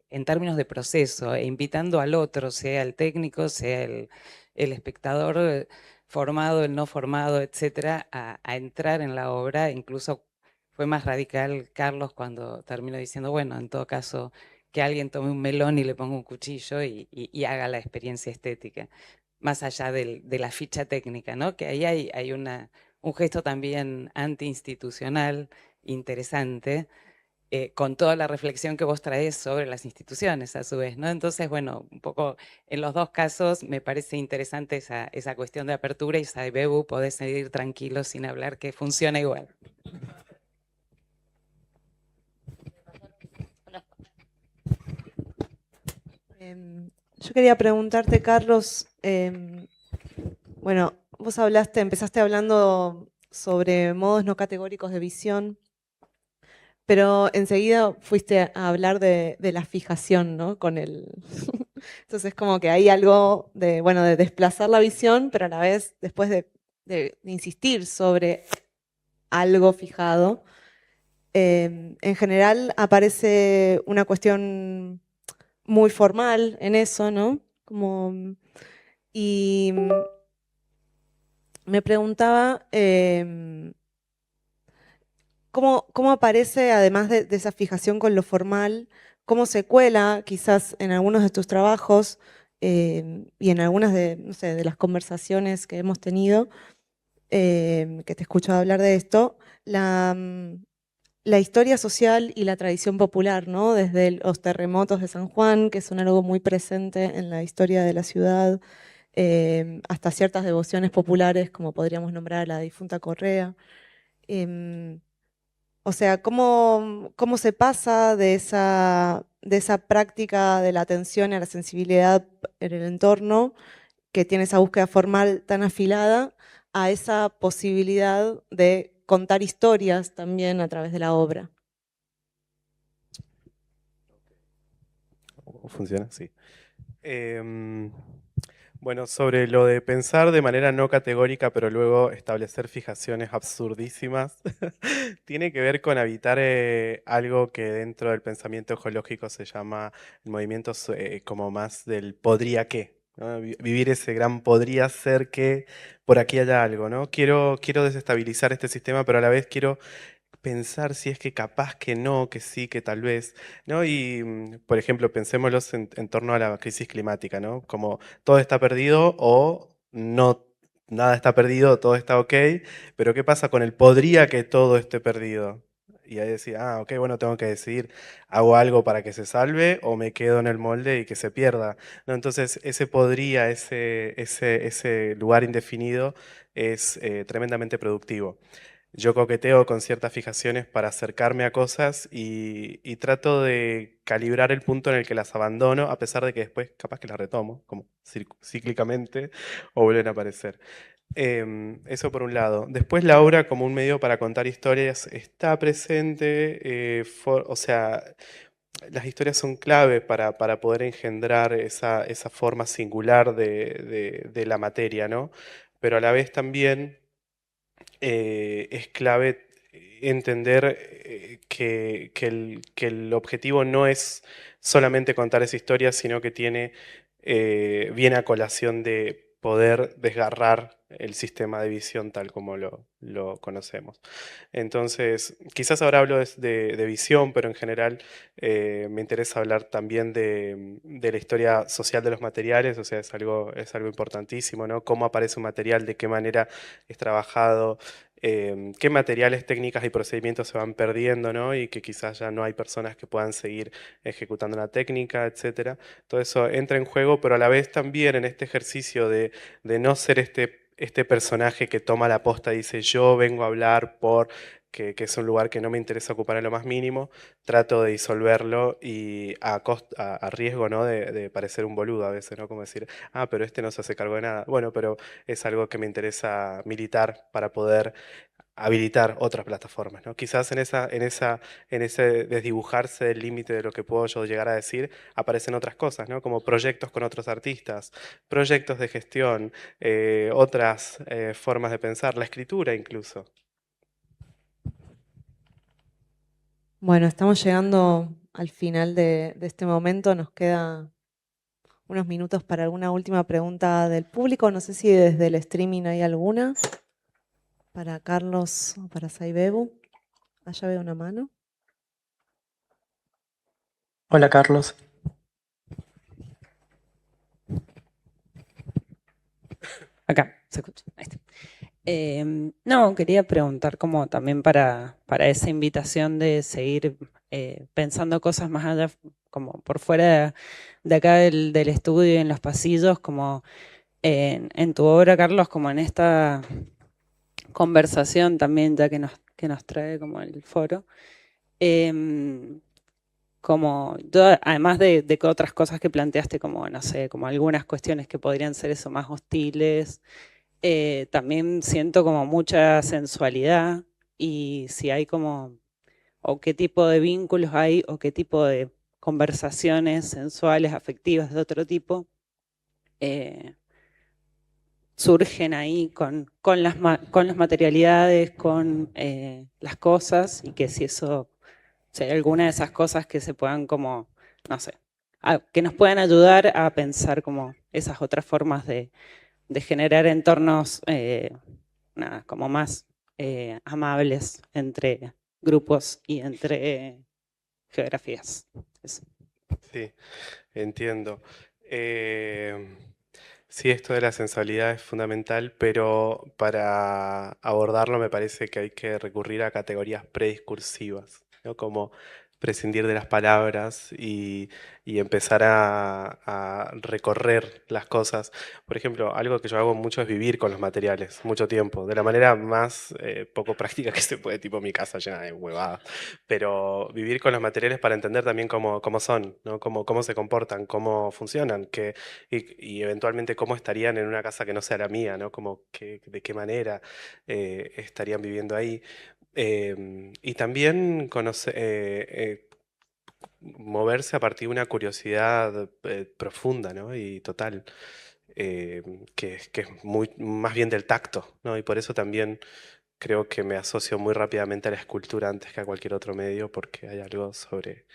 en términos de proceso, e invitando al otro, sea el técnico, sea el espectador formado, el no formado, etcétera, a entrar en la obra. Incluso fue más radical Carlos cuando terminó diciendo, bueno, en todo caso, que alguien tome un melón y le ponga un cuchillo y haga la experiencia estética, más allá de la ficha técnica, ¿no? Que ahí hay un gesto también antiinstitucional interesante, con toda la reflexión que vos traes sobre las instituciones a su vez, ¿no? Entonces, bueno, un poco en los dos casos me parece interesante esa cuestión de apertura, y Saibebu, podés seguir tranquilo sin hablar, que funciona igual. Yo quería preguntarte, Carlos, bueno, vos empezaste hablando sobre modos no categóricos de visión, pero enseguida fuiste a hablar de la fijación, ¿no? Entonces, como que hay algo de, bueno, de desplazar la visión, pero a la vez, después de insistir sobre algo fijado, en general aparece una cuestión muy formal en eso, ¿no? Y me preguntaba cómo aparece, además de esa fijación con lo formal, cómo se cuela quizás en algunos de tus trabajos y en algunas no sé, de las conversaciones que hemos tenido, que te he escuchado hablar de esto, la historia social y la tradición popular, ¿no? Desde los terremotos de San Juan, que son algo muy presente en la historia de la ciudad, hasta ciertas devociones populares, como podríamos nombrar a la difunta Correa. O sea, ¿cómo se pasa de esa práctica de la atención a la sensibilidad en el entorno, que tiene esa búsqueda formal tan afilada, a esa posibilidad de contar historias también a través de la obra? ¿Funciona? Sí. Bueno, sobre lo de pensar de manera no categórica, pero luego establecer fijaciones absurdísimas, tiene que ver con habitar algo que dentro del pensamiento geológico se llama el movimiento como más del podría que, ¿no? Vivir ese gran podría ser que por aquí haya algo, ¿no? Quiero desestabilizar este sistema, pero a la vez quiero pensar si es que capaz que no, que sí, que tal vez, ¿no? Y, por ejemplo, pensémoslos en torno a la crisis climática, ¿no? Como todo está perdido o no, nada está perdido, todo está ok, pero ¿qué pasa con el podría que todo esté perdido? Y ahí decía, ok, bueno, tengo que decidir, ¿hago algo para que se salve o me quedo en el molde y que se pierda? ¿No? Entonces, ese podría, ese lugar indefinido es tremendamente productivo. Yo coqueteo con ciertas fijaciones para acercarme a cosas y trato de calibrar el punto en el que las abandono, a pesar de que después capaz que las retomo, como cíclicamente, o vuelven a aparecer. Eso por un lado. Después la obra como un medio para contar historias está presente, o sea, las historias son clave para poder engendrar esa forma singular de la materia, ¿no? Pero a la vez también es clave entender que el objetivo no es solamente contar esa historia, sino que viene a colación de poder desgarrar el sistema de visión tal como lo conocemos. Entonces, quizás ahora hablo de visión, pero en general me interesa hablar también de la historia social de los materiales, o sea, es algo importantísimo, ¿no? Cómo aparece un material, de qué manera es trabajado, qué materiales, técnicas y procedimientos se van perdiendo, ¿no? Y que quizás ya no hay personas que puedan seguir ejecutando la técnica, etcétera. Todo eso entra en juego, pero a la vez también en este ejercicio de no ser este personaje que toma la posta y dice yo vengo a hablar que es un lugar que no me interesa ocupar en lo más mínimo, trato de disolverlo y a riesgo, ¿no? de parecer un boludo a veces, ¿no? Como decir, pero este no se hace cargo de nada. Bueno, pero es algo que me interesa militar para poder habilitar otras plataformas, ¿no? Quizás en ese desdibujarse del límite de lo que puedo yo llegar a decir, aparecen otras cosas, ¿no? Como proyectos con otros artistas, proyectos de gestión, otras formas de pensar, la escritura incluso. Bueno, estamos llegando al final de este momento. Nos queda unos minutos para alguna última pregunta del público. No sé si desde el streaming hay alguna. Para Carlos o para Saibebu. Allá veo una mano. Hola, Carlos. Acá, se escucha. Ahí está. No, quería preguntar como también para esa invitación de seguir pensando cosas más allá, como por fuera de acá del estudio y en los pasillos, como en tu obra, Carlos, como en esta conversación también, ya que nos trae como el foro. Como yo, además de que otras cosas que planteaste, como, no sé, como algunas cuestiones que podrían ser eso más hostiles, también siento como mucha sensualidad y si hay como, o qué tipo de vínculos hay, o qué tipo de conversaciones sensuales, afectivas de otro tipo, surgen ahí con las materialidades, con las cosas, y que si hay alguna de esas cosas que se puedan como, no sé, que nos puedan ayudar a pensar como esas otras formas de generar entornos como más amables entre grupos y entre geografías. Eso. Sí, entiendo. Sí, esto de la sensualidad es fundamental, pero para abordarlo me parece que hay que recurrir a categorías prediscursivas, ¿no? Como prescindir de las palabras y empezar a recorrer las cosas. Por ejemplo, algo que yo hago mucho es vivir con los materiales, mucho tiempo, de la manera más poco práctica que se puede, tipo mi casa llena de huevadas, pero vivir con los materiales para entender también cómo son, ¿no? Cómo se comportan, cómo funcionan, y eventualmente cómo estarían en una casa que no sea la mía, ¿no? Como de qué manera estarían viviendo ahí. Y también moverse a partir de una curiosidad profunda, ¿no? Y total, que es muy, más bien del tacto, ¿no? Y por eso también creo que me asocio muy rápidamente a la escultura antes que a cualquier otro medio, porque hay algo sobre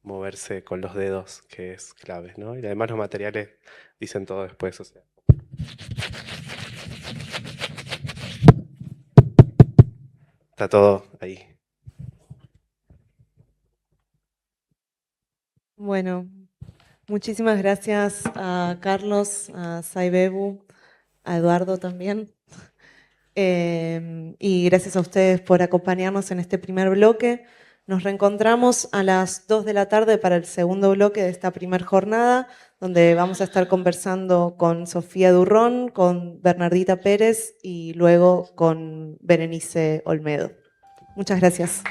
moverse con los dedos que es clave, ¿no? Y además los materiales dicen todo después, o sea. Está todo ahí. Bueno, muchísimas gracias a Carlos, a Saibebu, a Eduardo también. Y gracias a ustedes por acompañarnos en este primer bloque. Nos reencontramos a las 2 de la tarde para el segundo bloque de esta primera jornada, donde vamos a estar conversando con Sofía Durrón, con Bernardita Pérez y luego con Berenice Olmedo. Muchas gracias.